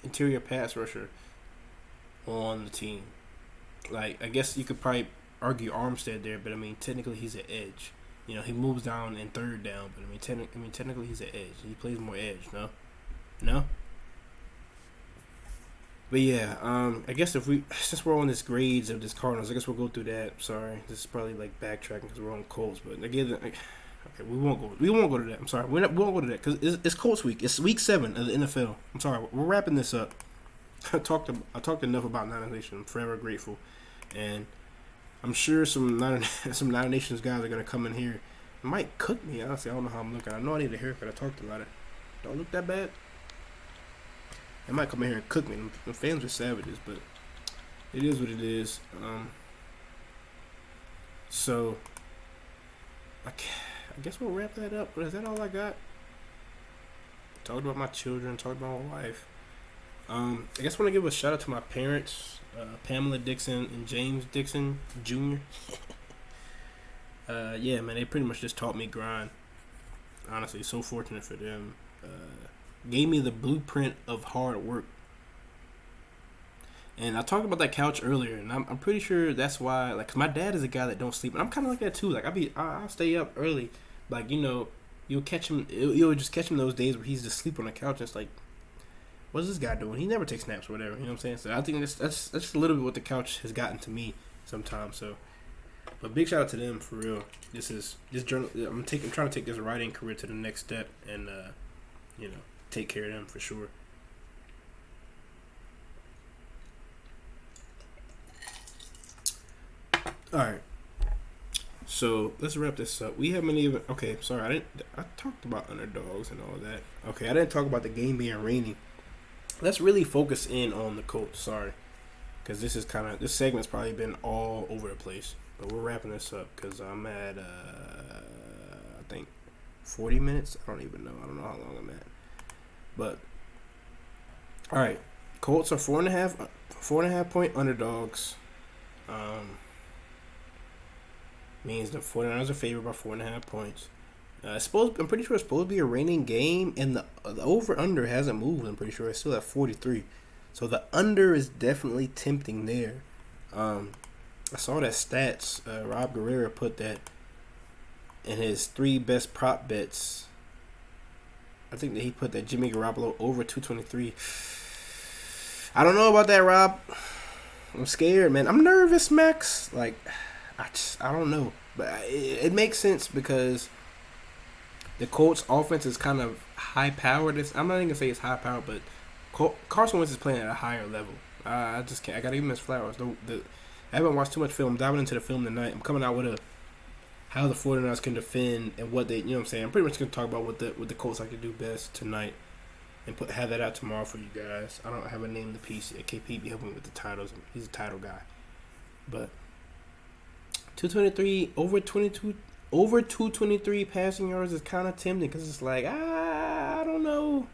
interior pass rusher on the team. Like, I guess you could probably argue Armstead there, but I mean technically he's an edge. You know, he moves down in third down, but I mean technically he's an edge. He plays more edge, no. But yeah, I guess since we're on this grades of this Cardinals, I guess we'll go through that. Sorry, this is probably like backtracking because we're on Colts, but again, okay, we won't go to that. I'm sorry, we won't go to that because it's Colts week. It's week 7 of the NFL. I'm sorry, we're wrapping this up. I talked enough about Ninersnation. I'm forever grateful, and I'm sure some Niner Nations guys are gonna come in here. It might cook me. Honestly, I don't know how I'm looking. I know I need a haircut. I talked about it. Don't look that bad. They might come in here and cook me. The fans are savages, but it is what it is. So I guess we'll wrap that up. But is that all I got? Talked about my children. Talked about my wife. I guess I want to give a shout out to my parents, Pamela Dixon and James Dixon Jr. Yeah, man, they pretty much just taught me grind. Honestly, so fortunate for them. Gave me the blueprint of hard work. And I talked about that couch earlier, and I'm pretty sure that's why. Like, 'cause my dad is a guy that don't sleep, and I'm kind of like that too. Like, I'll stay up early. Like, you know, you'll catch him. You'll just catch him those days where he's just asleep on the couch. And it's like, what's this guy doing? He never takes naps or whatever. You know what I'm saying? So I think that's just a little bit what the couch has gotten to me sometimes. So, but big shout out to them for real. This journal. I'm trying to take this writing career to the next step, and you know, take care of them for sure. All right. So let's wrap this up. We haven't even. Okay, sorry. I talked about underdogs and all of that. Okay, I didn't talk about the game being rainy. Let's really focus in on the Colts. Sorry, because this segment's probably been all over the place. But we're wrapping this up because I'm at I think 40 minutes. I don't even know. I don't know how long I'm at. But all right, Colts are 4.5 point underdogs. Means the 49ers are favored by 4.5 points. I'm pretty sure it's supposed to be a raining game, and the over/under hasn't moved. I'm pretty sure it's still at 43. So the under is definitely tempting there. I saw that stats. Rob Guerrero put that in his 3 best prop bets. I think that he put that Jimmy Garoppolo over 223. I don't know about that, Rob. I'm scared, man. I'm nervous, Max. Like, I don't know. But it makes sense because the Colts' offense is kind of high-powered. I'm not even going to say it's high-powered, but Carson Wentz is playing at a higher level. I just can't. I got to give him his flowers. I haven't watched too much film. I'm diving into the film tonight. I'm coming out with how the 49ers can defend and what they, you know what I'm saying. I'm pretty much going to talk about what the Colts like to do best tonight and have that out tomorrow for you guys. I don't have a name to the piece. KP be helping me with the titles. He's a title guy. But 223 over 223 passing yards is kind of tempting because it's like, I don't know.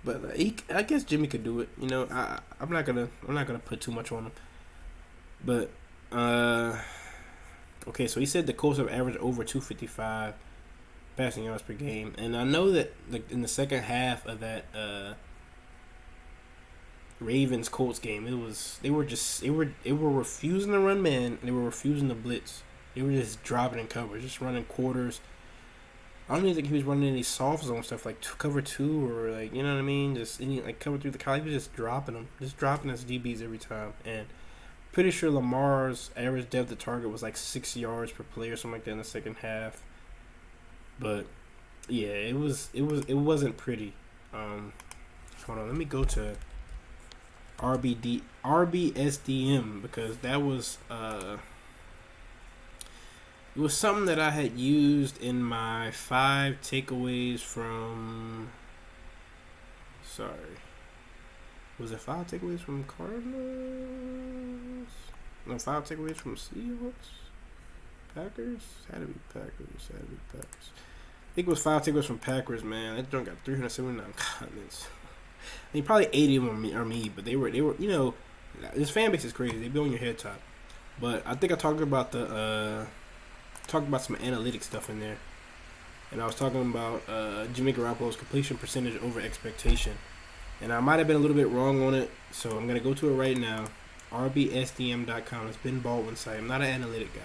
But I guess Jimmy could do it. You know, I'm not gonna put too much on him. But okay, so he said the Colts have averaged over 255 passing yards per game, and I know that like in the second half of that Ravens Colts game, they were refusing to run man, and they were refusing to blitz. They were just dropping in coverage, just running quarters. I don't even think he was running any soft zone stuff like cover two or like you know what I mean. Just any like cover through the college. He was just dropping them, just dropping his DBs every time. And pretty sure Lamar's average depth of target was like 6 yards per play or something like that in the second half. But yeah, it wasn't pretty. Hold on, let me go to RBSDM because that was it was something that I had used in my 5 takeaways from. Sorry, was it 5 takeaways from Cardinals? No, 5 takeaways from Seahawks. Packers had to be Packers. I think it was 5 takeaways from Packers. Man, that joint got 379 comments. I mean, probably 80 of them are me, but they were you know, this fan base is crazy. They be on your head top. But I think I talked about some analytics stuff in there, and I was talking about Jimmy Garoppolo's completion percentage over expectation, and I might have been a little bit wrong on it, so I'm gonna go to it right now. RBSDM.com. It's Ben Baldwin's site. I'm not an analytic guy,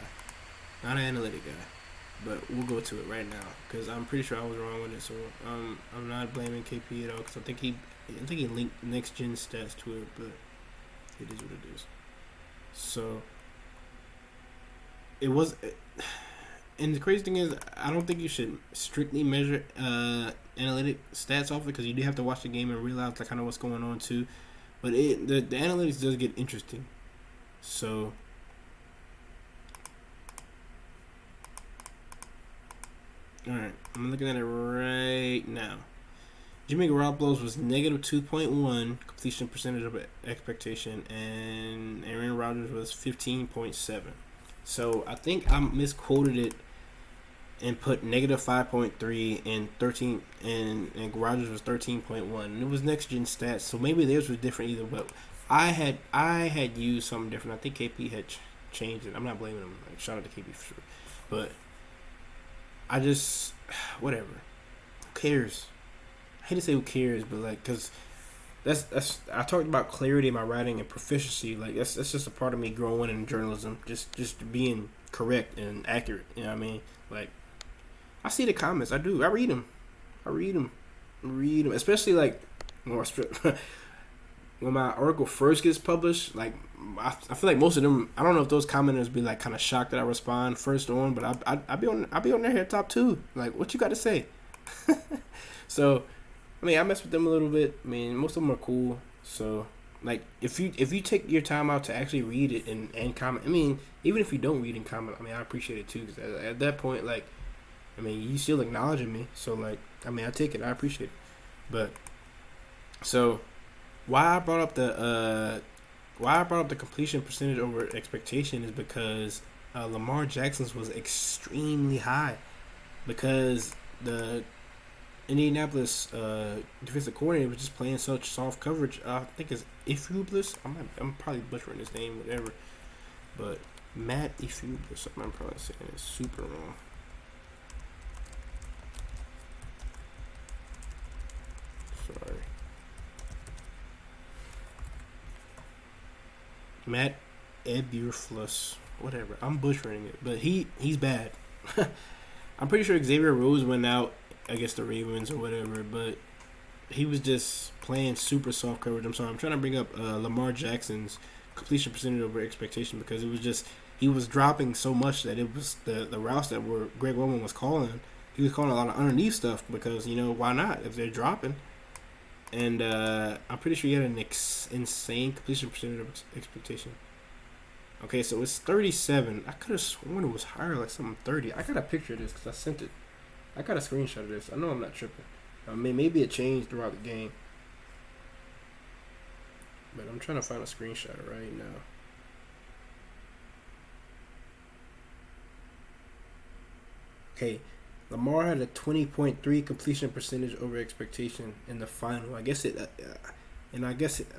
but we'll go to it right now because I'm pretty sure I was wrong with it. So I'm not blaming KP at all because I think he linked next gen stats to it, but it is what it is. So it was. And the crazy thing is, I don't think you should strictly measure analytic stats off it because you do have to watch the game and realize like kind of what's going on too. But the analytics does get interesting. So all right, I'm looking at it right now. Jimmy Garoppolo's was negative 2.1 completion percentage of expectation, and Aaron Rodgers was 15.7. So I think I misquoted it and put negative 5.3 and 13, and Rodgers was 13.1. And it was next gen stats, so maybe theirs was different either. But I had used something different. I think KP had changed it. I'm not blaming him. Like, shout out to KP for sure. But I just whatever. Who cares? I hate to say who cares, but like, cause that's I talked about clarity in my writing and proficiency. Like that's just a part of me growing in journalism. Just being correct and accurate. You know what I mean? Like I see the comments. I do. I read them. Especially like more when my article first gets published. Like I feel like most of them. I don't know if those commenters be like kind of shocked that I respond first on, but I be on their head top too. Like what you got to say? So. I mean, I mess with them a little bit. I mean, most of them are cool. So, like, if you take your time out to actually read it and comment, I mean, even if you don't read and comment, I mean, I appreciate it too. Because at that point, like, I mean, you still acknowledging me. So, like, I mean, I take it. I appreciate it. But so, why I brought up the completion percentage over expectation is because Lamar Jackson's was extremely high because the Indianapolis defensive coordinator was just playing such soft coverage. I think it's Ifublis. I'm probably butchering his name, whatever. But Matt Ifublis, I'm probably saying it super wrong. Sorry. Matt Eberflus, whatever. I'm butchering it, but he's bad. I'm pretty sure Xavier Rose went out against the Ravens or whatever, but he was just playing super soft coverage. I'm sorry, I'm trying to bring up Lamar Jackson's completion percentage over expectation because it was just he was dropping so much that it was the routes that were Greg Roman was calling. He was calling a lot of underneath stuff because why not if they're dropping. And I'm pretty sure he had an insane completion percentage of expectation. Okay, so it's 37. I could have sworn it was higher, like something 30. I got a picture of this because I sent it. I got a screenshot of this. I know I'm not tripping. I mean, maybe it changed throughout the game. But I'm trying to find a screenshot right now. Okay, Lamar had a 20.3 completion percentage over expectation in the final. I guess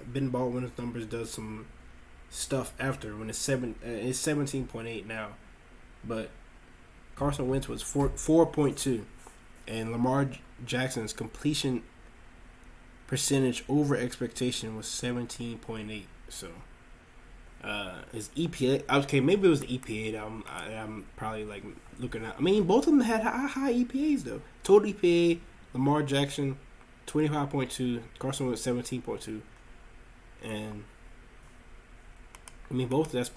Ben Baldwin's numbers does some stuff after when it's 17.8 now, but Carson Wentz was 4.2, and Lamar Jackson's completion percentage over expectation was 17.8. So, Is EPA okay? Maybe it was the EPA that I'm probably like looking at. I mean, both of them had high EPAs though. Total EPA, Lamar Jackson, 25.2, Carson Wentz 17.2, and I mean both of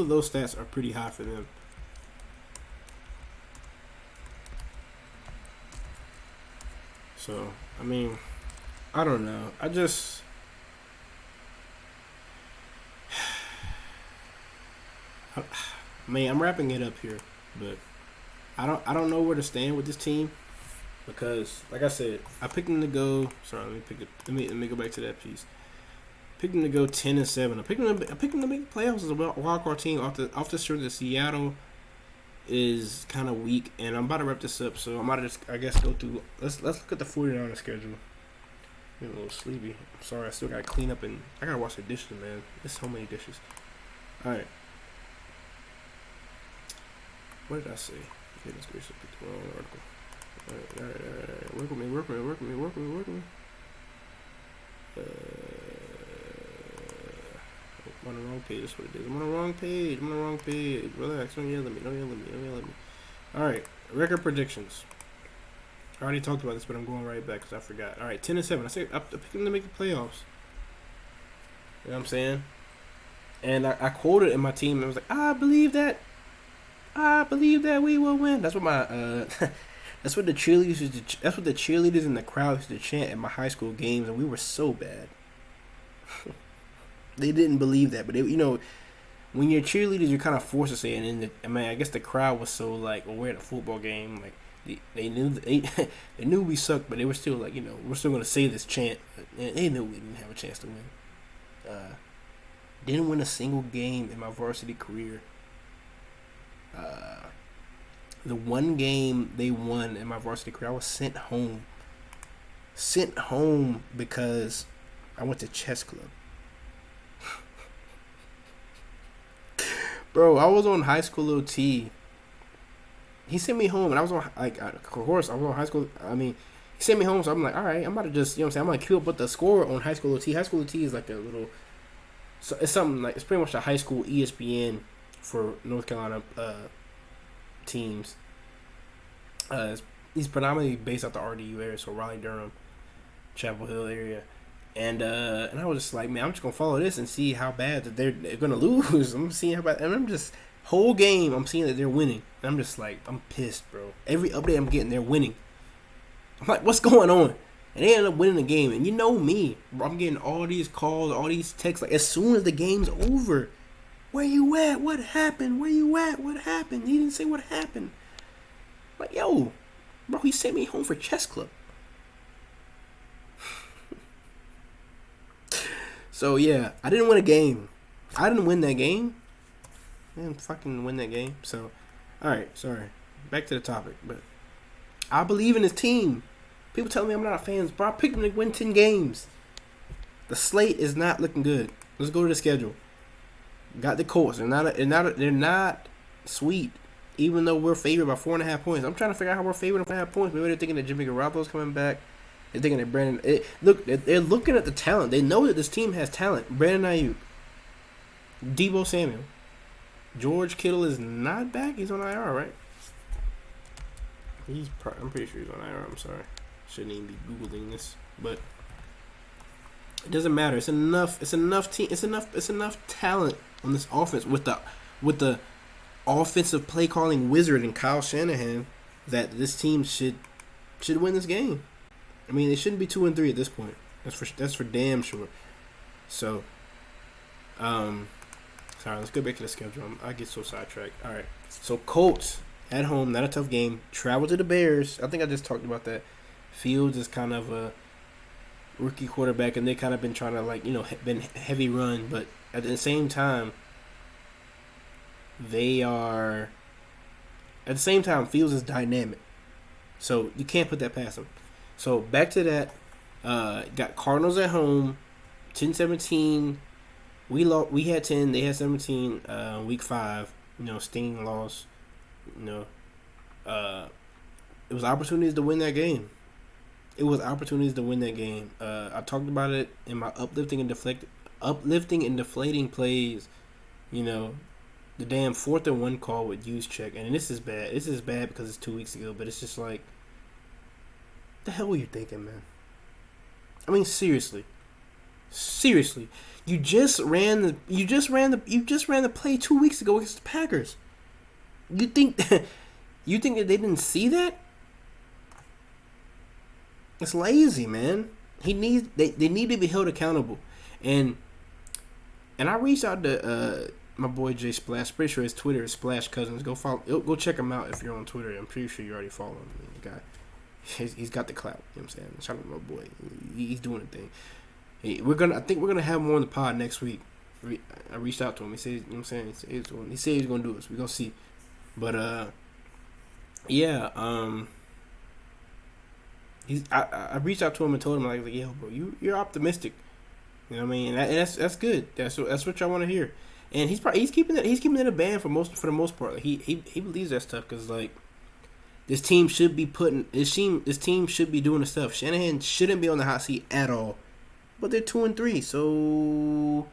those stats are pretty high for them. So I mean, I don't know. I'm wrapping it up here, but I don't know where to stand with this team because, like I said, I picked them to go. Sorry, let me go back to that piece. Picked them to go 10-7. I picked them to make playoffs as a wild card team off the strength that Seattle is kind of weak, and I'm about to wrap this up. So I'm about to just, I guess, go through. Let's look at the 49ers schedule. I'm a little sleepy. I'm sorry, I still gotta clean up and I gotta wash the dishes, man. There's so many dishes. All right. What did I say? Goodness gracious, I picked the wrong article. Alright. Work with me. I'm on the wrong page. That's what it is. I'm on the wrong page. Relax. Don't yell at me. Alright. Record predictions. I already talked about this, but I'm going right back because I forgot. Alright, 10-7. I said I picked them to make the playoffs. You know what I'm saying? And I quoted in my team. I was like, I believe that we will win. That's what my that's what the cheerleaders in the crowd used to chant at my high school games, and we were so bad. They didn't believe that, but when you're cheerleaders, you're kind of forced to say it. And I guess the crowd was so like, well, we're at a football game, like they knew they knew we sucked, but they were still like, we're still gonna say this chant. They knew we didn't have a chance to win. Didn't win a single game in my varsity career. The one game they won in my varsity career, I was sent home because I went to chess club. Bro, I was on high school OT. He sent me home, and I was on, like, of course, I was on high school. I mean, he sent me home, so I'm like, all right, I'm about to just, I'm going to queue up with the score on high school OT. High school OT is like a little, so it's something like, it's pretty much a high school ESPN for North Carolina teams. He's predominantly based out the RDU area, so Raleigh, Durham, Chapel Hill area. And I was just like, man, I'm just gonna follow this and see how bad that they're gonna lose. I'm seeing how bad, and I'm just whole game I'm seeing that they're winning. And I'm just like, I'm pissed, bro. Every update I'm getting, they're winning. I'm like, what's going on? And they end up winning the game. And you know me, bro, I'm getting all these calls, all these texts. Like as soon as the game's over, where you at? What happened? Where you at? What happened? He didn't say what happened. Like, yo, bro, he sent me home for chess club. So, yeah, I didn't win a game. I didn't win that game. I didn't fucking win that game. So, alright, sorry. Back to the topic. But I believe in this team. People tell me I'm not a fan, bro. I picked them to win 10 games. The slate is not looking good. Let's go to the schedule. Got the Colts. They're not sweet. Even though we're favored by 4.5 points. I'm trying to figure out how we're favored by 4.5 points. Maybe they're thinking that Jimmy Garoppolo's coming back. They're thinking that Brandon. They're looking at the talent. They know that this team has talent. Brandon Ayuk, Deebo Samuel, George Kittle is not back. He's on IR, right? I'm pretty sure he's on IR. I'm sorry, shouldn't even be googling this, but it doesn't matter. It's enough. It's enough team. It's enough talent on this offense with the offensive play calling wizard and Kyle Shanahan that this team should win this game. I mean, they shouldn't be 2-3 at this point. That's for damn sure. So, sorry. Let's go back to the schedule. I get so sidetracked. All right. So Colts at home, not a tough game. Travel to the Bears. I think I just talked about that. Fields is kind of a rookie quarterback, and they kind of been trying to been heavy run, but at the same time, Fields is dynamic. So you can't put that past them. So back to that, got Cardinals at home, 10-17. We had 10, they had 17. Week 5, stinging loss. It was opportunities to win that game. I talked about it in my uplifting and uplifting and deflating plays. You know, the damn 4th-and-1 call with use check, and this is bad. This is bad because it's 2 weeks ago, but it's just like, the hell were you thinking, man? I mean, seriously, you just ran the play 2 weeks ago against the Packers. You think that they didn't see that? It's lazy, man. They need to be held accountable, and I reached out to my boy Jay Splash. Pretty sure his Twitter is Splash Cousins. Go check him out if you're on Twitter. I'm pretty sure you already follow him. I mean, the guy, he's got the clout. You know what I'm saying? Shout out to my boy. He's doing a thing. Hey, I think we're gonna have him on the pod next week. I reached out to him. He said, you know what I'm saying? He said he's gonna do it. So we're gonna see. But yeah. I reached out to him and told him like, yo, bro, you're optimistic. You know what I mean? And that's good. That's what y'all want to hear. And he's keeping it in a band for the most part. Like, he believes that stuff because like this team should be doing the stuff. Shanahan shouldn't be on the hot seat at all, but they're 2-3, so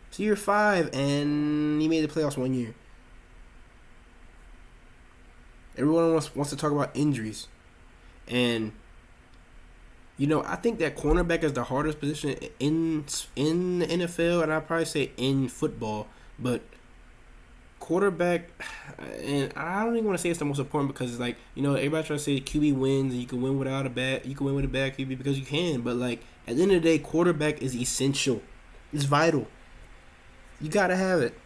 it's year 5, and he made the playoffs 1 year. Everyone wants to talk about injuries, and you know, I think that cornerback is the hardest position in the NFL, and I'd probably say in football. But quarterback, and I don't even want to say it's the most important because it's like, you know, everybody trying to say QB wins and you can win with a bad QB because you can. But like at the end of the day, quarterback is essential. It's vital. You gotta have it.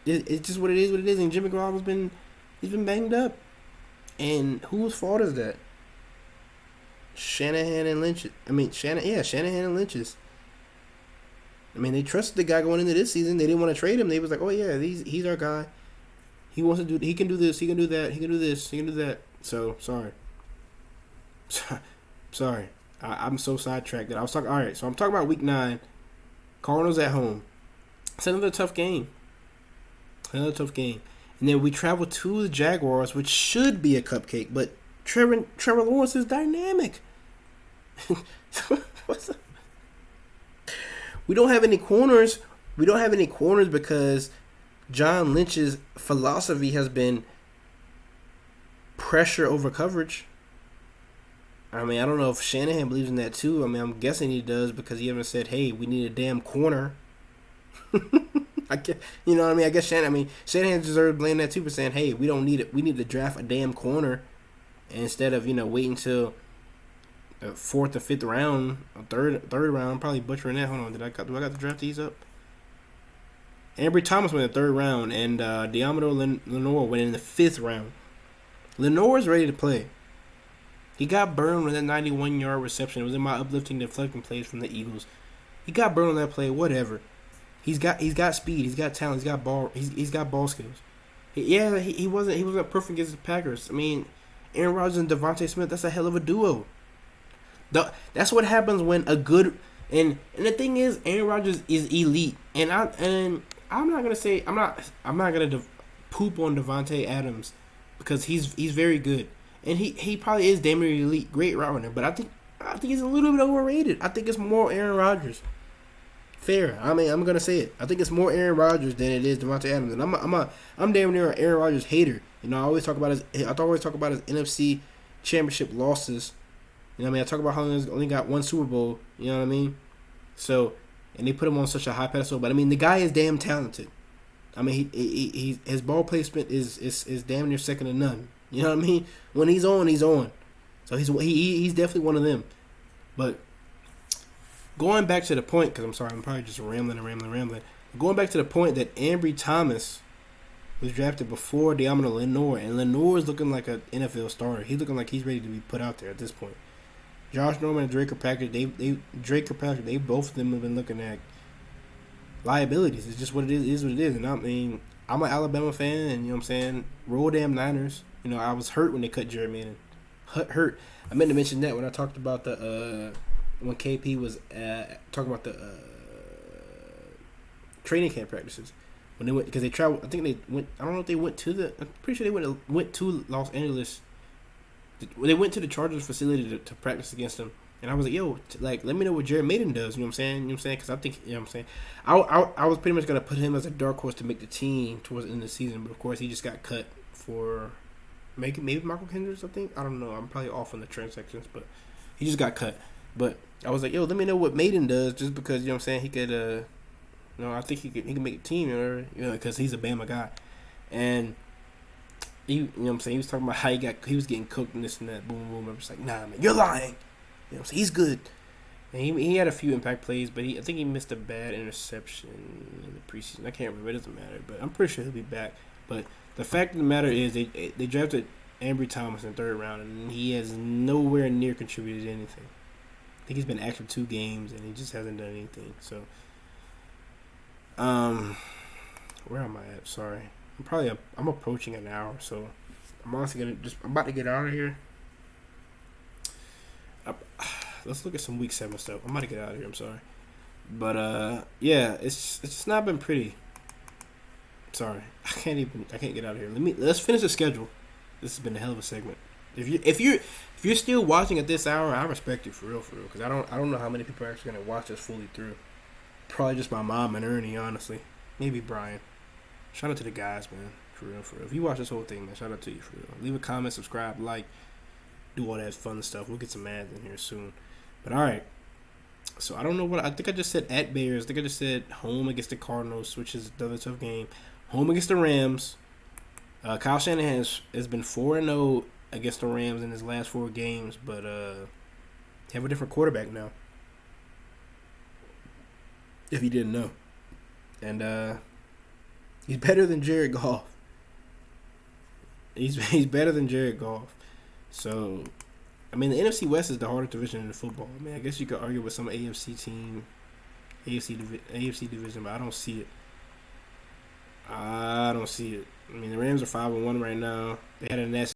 It's just what it is. And Jimmy Garoppolo's been banged up, and whose fault is that? Shanahan and Lynch's. I mean, they trusted the guy going into this season. They didn't want to trade him. They was like, oh yeah, he's our guy. He can do this, he can do that, he can do this, he can do that. So sorry. I'm so sidetracked that I was talking. All right, so I'm talking about Week 9. Cardinals at home. It's another tough game. And then we travel to the Jaguars, which should be a cupcake, but Trevor Lawrence is dynamic. We don't have any corners. Because John Lynch's philosophy has been pressure over coverage. I mean, I don't know if Shanahan believes in that too. I mean, I'm guessing he does because he haven't said, "Hey, we need a damn corner." I guess Shanahan deserves blame that too for saying, "Hey, we don't need it. We need to draft a damn corner." Instead of, waiting until the 4th or 5th round, or third round, I'm probably butchering that. Hold on, do I got the draftees up? Ambry Thomas went in the 3rd round, and Diamador Lenore went in the 5th round. Lenore's ready to play. He got burned with that 91-yard reception. It was in my uplifting, deflecting plays from the Eagles. He got burned on that play. Whatever. He's got speed. He's got talent. He's got ball skills. He wasn't perfect against the Packers. I mean, Aaron Rodgers and Devontae Smith, that's a hell of a duo. That's what happens when a good and the thing is, Aaron Rodgers is elite, and I'm not gonna poop on Devontae Adams because he's very good, and he probably is damn near elite, great route runner. But I think he's a little bit overrated. I think it's more Aaron Rodgers. Fair. I mean, I'm gonna say it. I think it's more Aaron Rodgers than it is Devontae Adams, and I'm damn near an Aaron Rodgers hater. I always talk about his NFC Championship losses. I talk about how he's only got 1 Super Bowl. You know what I mean? So, and they put him on such a high pedestal. But the guy is damn talented. His ball placement is damn near second to none. You know what I mean? When he's on, he's on. So he's definitely one of them. But going back to the point, because I'm sorry, I'm probably just rambling. Going back to the point that Ambry Thomas was drafted before Diamador Lenore, and Lenore is looking like an NFL starter. He's looking like he's ready to be put out there at this point. Josh Norman and Drake Kirkpatrick, they both of them have been looking at liabilities. It's just what it is what it is. And I'm an Alabama fan, and you know what I'm saying, roll damn Niners. I was hurt when they cut Jerry Manning. Hurt. I meant to mention that when I talked about when KP was talking about the training camp practices. When they went, because they traveled, I think they went. I don't know if they went to the. I'm pretty sure they went to Los Angeles. They went to the Chargers facility to practice against them, And I was like, yo, like, let me know what Jared Maiden does. You know what I'm saying? You know what I'm saying? Because I think, you know what I'm saying? I was pretty much going to put him as a dark horse to make the team towards the end of the season. But, of course, he just got cut for maybe Michael Kendricks, I think. I don't know. I'm probably off on the transactions, but he just got cut. But I was like, yo, let me know what Maiden does just because, you know what I'm saying? He could, I think he could make the team, because he's a Bama guy. And you know what I'm saying? He was talking about how he was getting cooked and this and that, boom, boom. I was like, nah, man, you're lying. You know what I'm saying? He's good. And he had a few impact plays, but I think he missed a bad interception in the preseason. I can't remember. It doesn't matter, but I'm pretty sure he'll be back. But the fact of the matter is, they drafted Ambry Thomas in the third round, and he has nowhere near contributed anything. I think he's been active 2 games, and he just hasn't done anything. So, where am I at? Sorry, I'm approaching an hour, so I'm honestly I'm about to get out of here. Let's look at some week 7 stuff. I'm about to get out of here. I'm sorry, but yeah, it's just not been pretty. Sorry, I can't get out of here. Let's finish the schedule. This has been a hell of a segment. If you're still watching at this hour, I respect you for real, because I don't know how many people are actually gonna watch this fully through. Probably just my mom and Ernie, honestly. Maybe Brian. Shout out to the guys, man. For real. If you watch this whole thing, man, shout out to you for real. Leave a comment, subscribe, like, do all that fun stuff. We'll get some ads in here soon. But all right. So I don't know what I think. I just said at Bears. I think I just said home against the Cardinals, which is another tough game. Home against the Rams. Kyle Shanahan has been 4-0 against the Rams in his last 4 games, but have a different quarterback now. If you didn't know, and he's better than Jared Goff. He's better than Jared Goff. So, I mean, the NFC West is the hardest division in the football. I mean, I guess you could argue with some AFC division, but I don't see it. I don't see it. I mean, the Rams are 5-1 right now. They had a nasty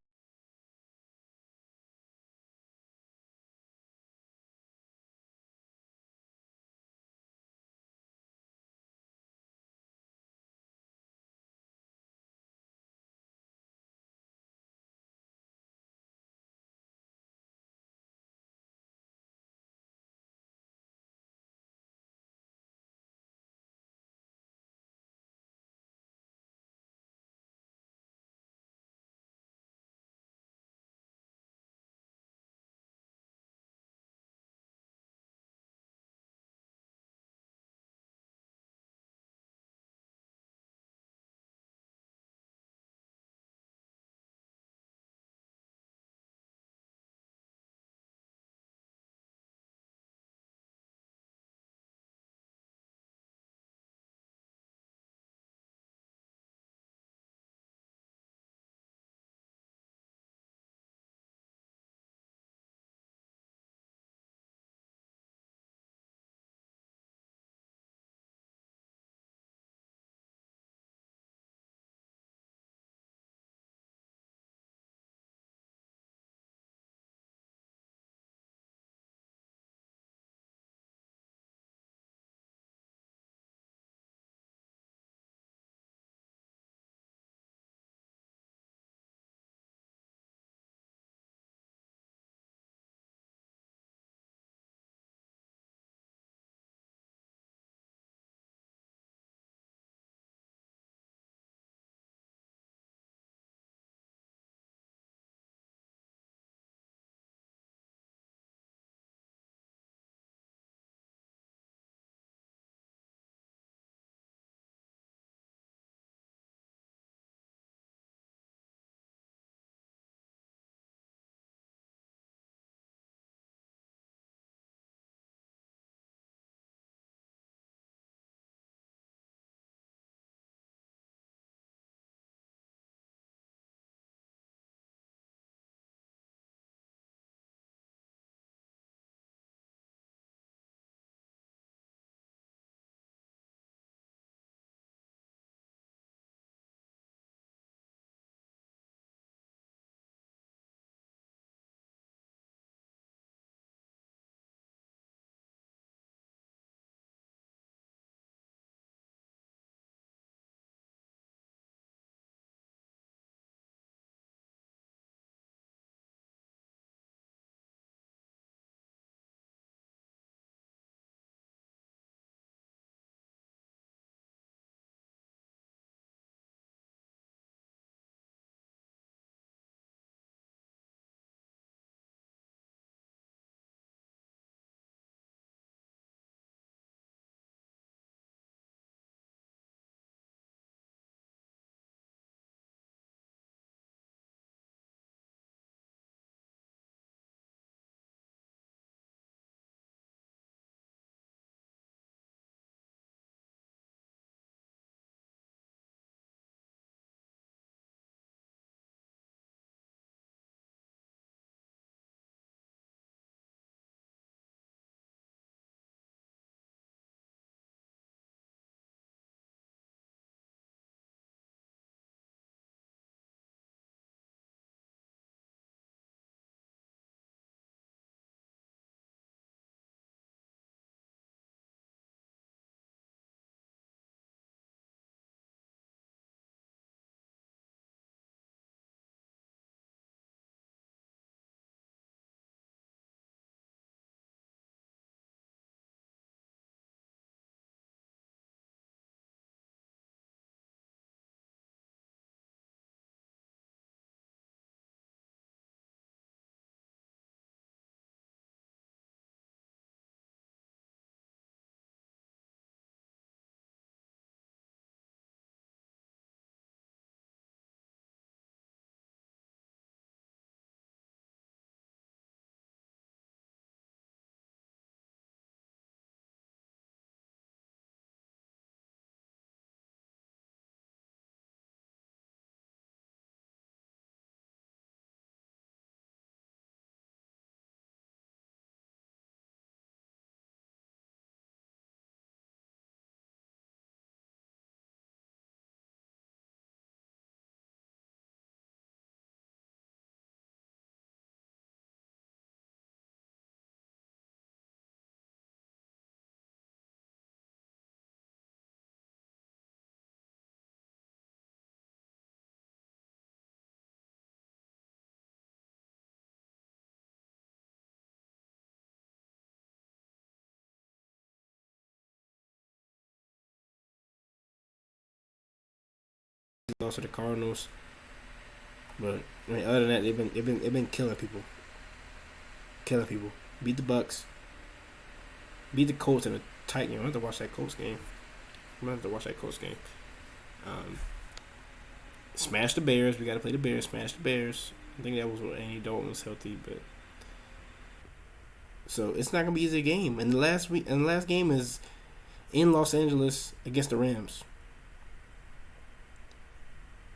lost to the Cardinals. But I mean, other than that, they've been killing people. Killing people. Beat the Bucks. Beat the Colts in a tight game. I'm gonna have to watch that Colts game. Smash the Bears. We gotta play the Bears. Smash the Bears. I think that was when Andy Dalton was healthy, but so it's not gonna be an easy game. And the last game is in Los Angeles against the Rams.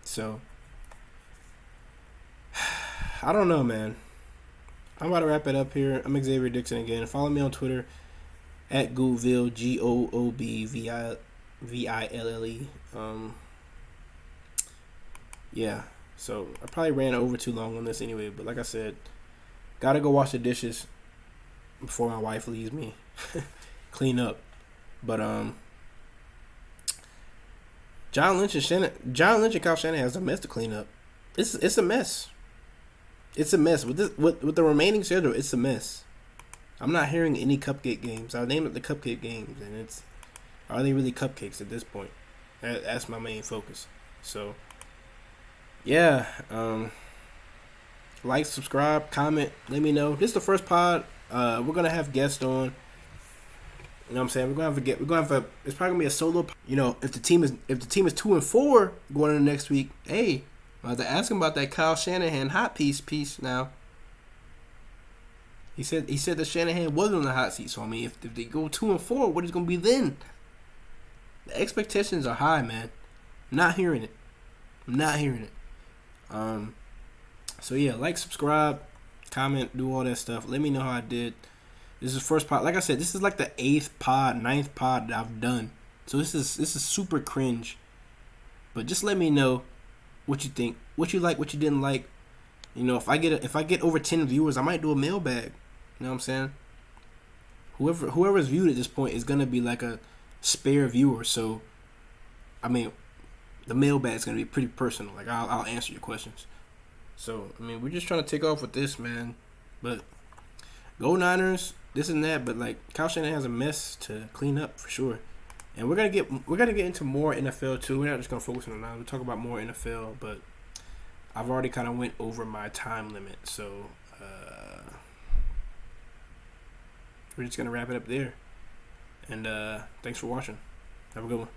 So I don't know, man. I'm about to wrap it up here. I'm Xavier Dixon again. Follow me on Twitter at Goobville, GOOBVILLE. Yeah. So I probably ran over too long on this anyway, but like I said, gotta go wash the dishes before my wife leaves me. Clean up. But John Lynch and Kyle Shanahan has a mess to clean up. It's a mess. It's a mess. With the remaining schedule, it's a mess. I'm not hearing any cupcake games. I named it the cupcake games, and are they really cupcakes at this point? That's my main focus. So yeah, like, subscribe, comment, let me know. This is the first pod. We're gonna have guests on. You know what I'm saying? We're gonna have it's probably gonna be a solo. You know, if the team is 2-4 going into next week, hey, I have to ask him about that Kyle Shanahan hot piece now. He said that Shanahan wasn't on the hot seat. So I mean, if they go 2-4, what is gonna be then? The expectations are high, man. I'm not hearing it. So yeah, like, subscribe, comment, do all that stuff. Let me know how I did. This is the first pod. Like I said, this is like the 9th pod that I've done. So this is super cringe. But just let me know what you think, what you like, what you didn't like. You know, if I get over 10 viewers, I might do a mailbag. You know what I'm saying? Whoever's viewed at this point is gonna be like a spare viewer. So, I mean, the mailbag is gonna be pretty personal. Like I'll answer your questions. So I mean, we're just trying to take off with this, man. But go Niners, this and that. But like, Kyle Shanahan has a mess to clean up for sure. And we're gonna get into more NFL too. We're not just gonna focus on the Niners. We'll talk about more NFL, but I've already kind of went over my time limit, so we're just gonna wrap it up there. And thanks for watching. Have a good one.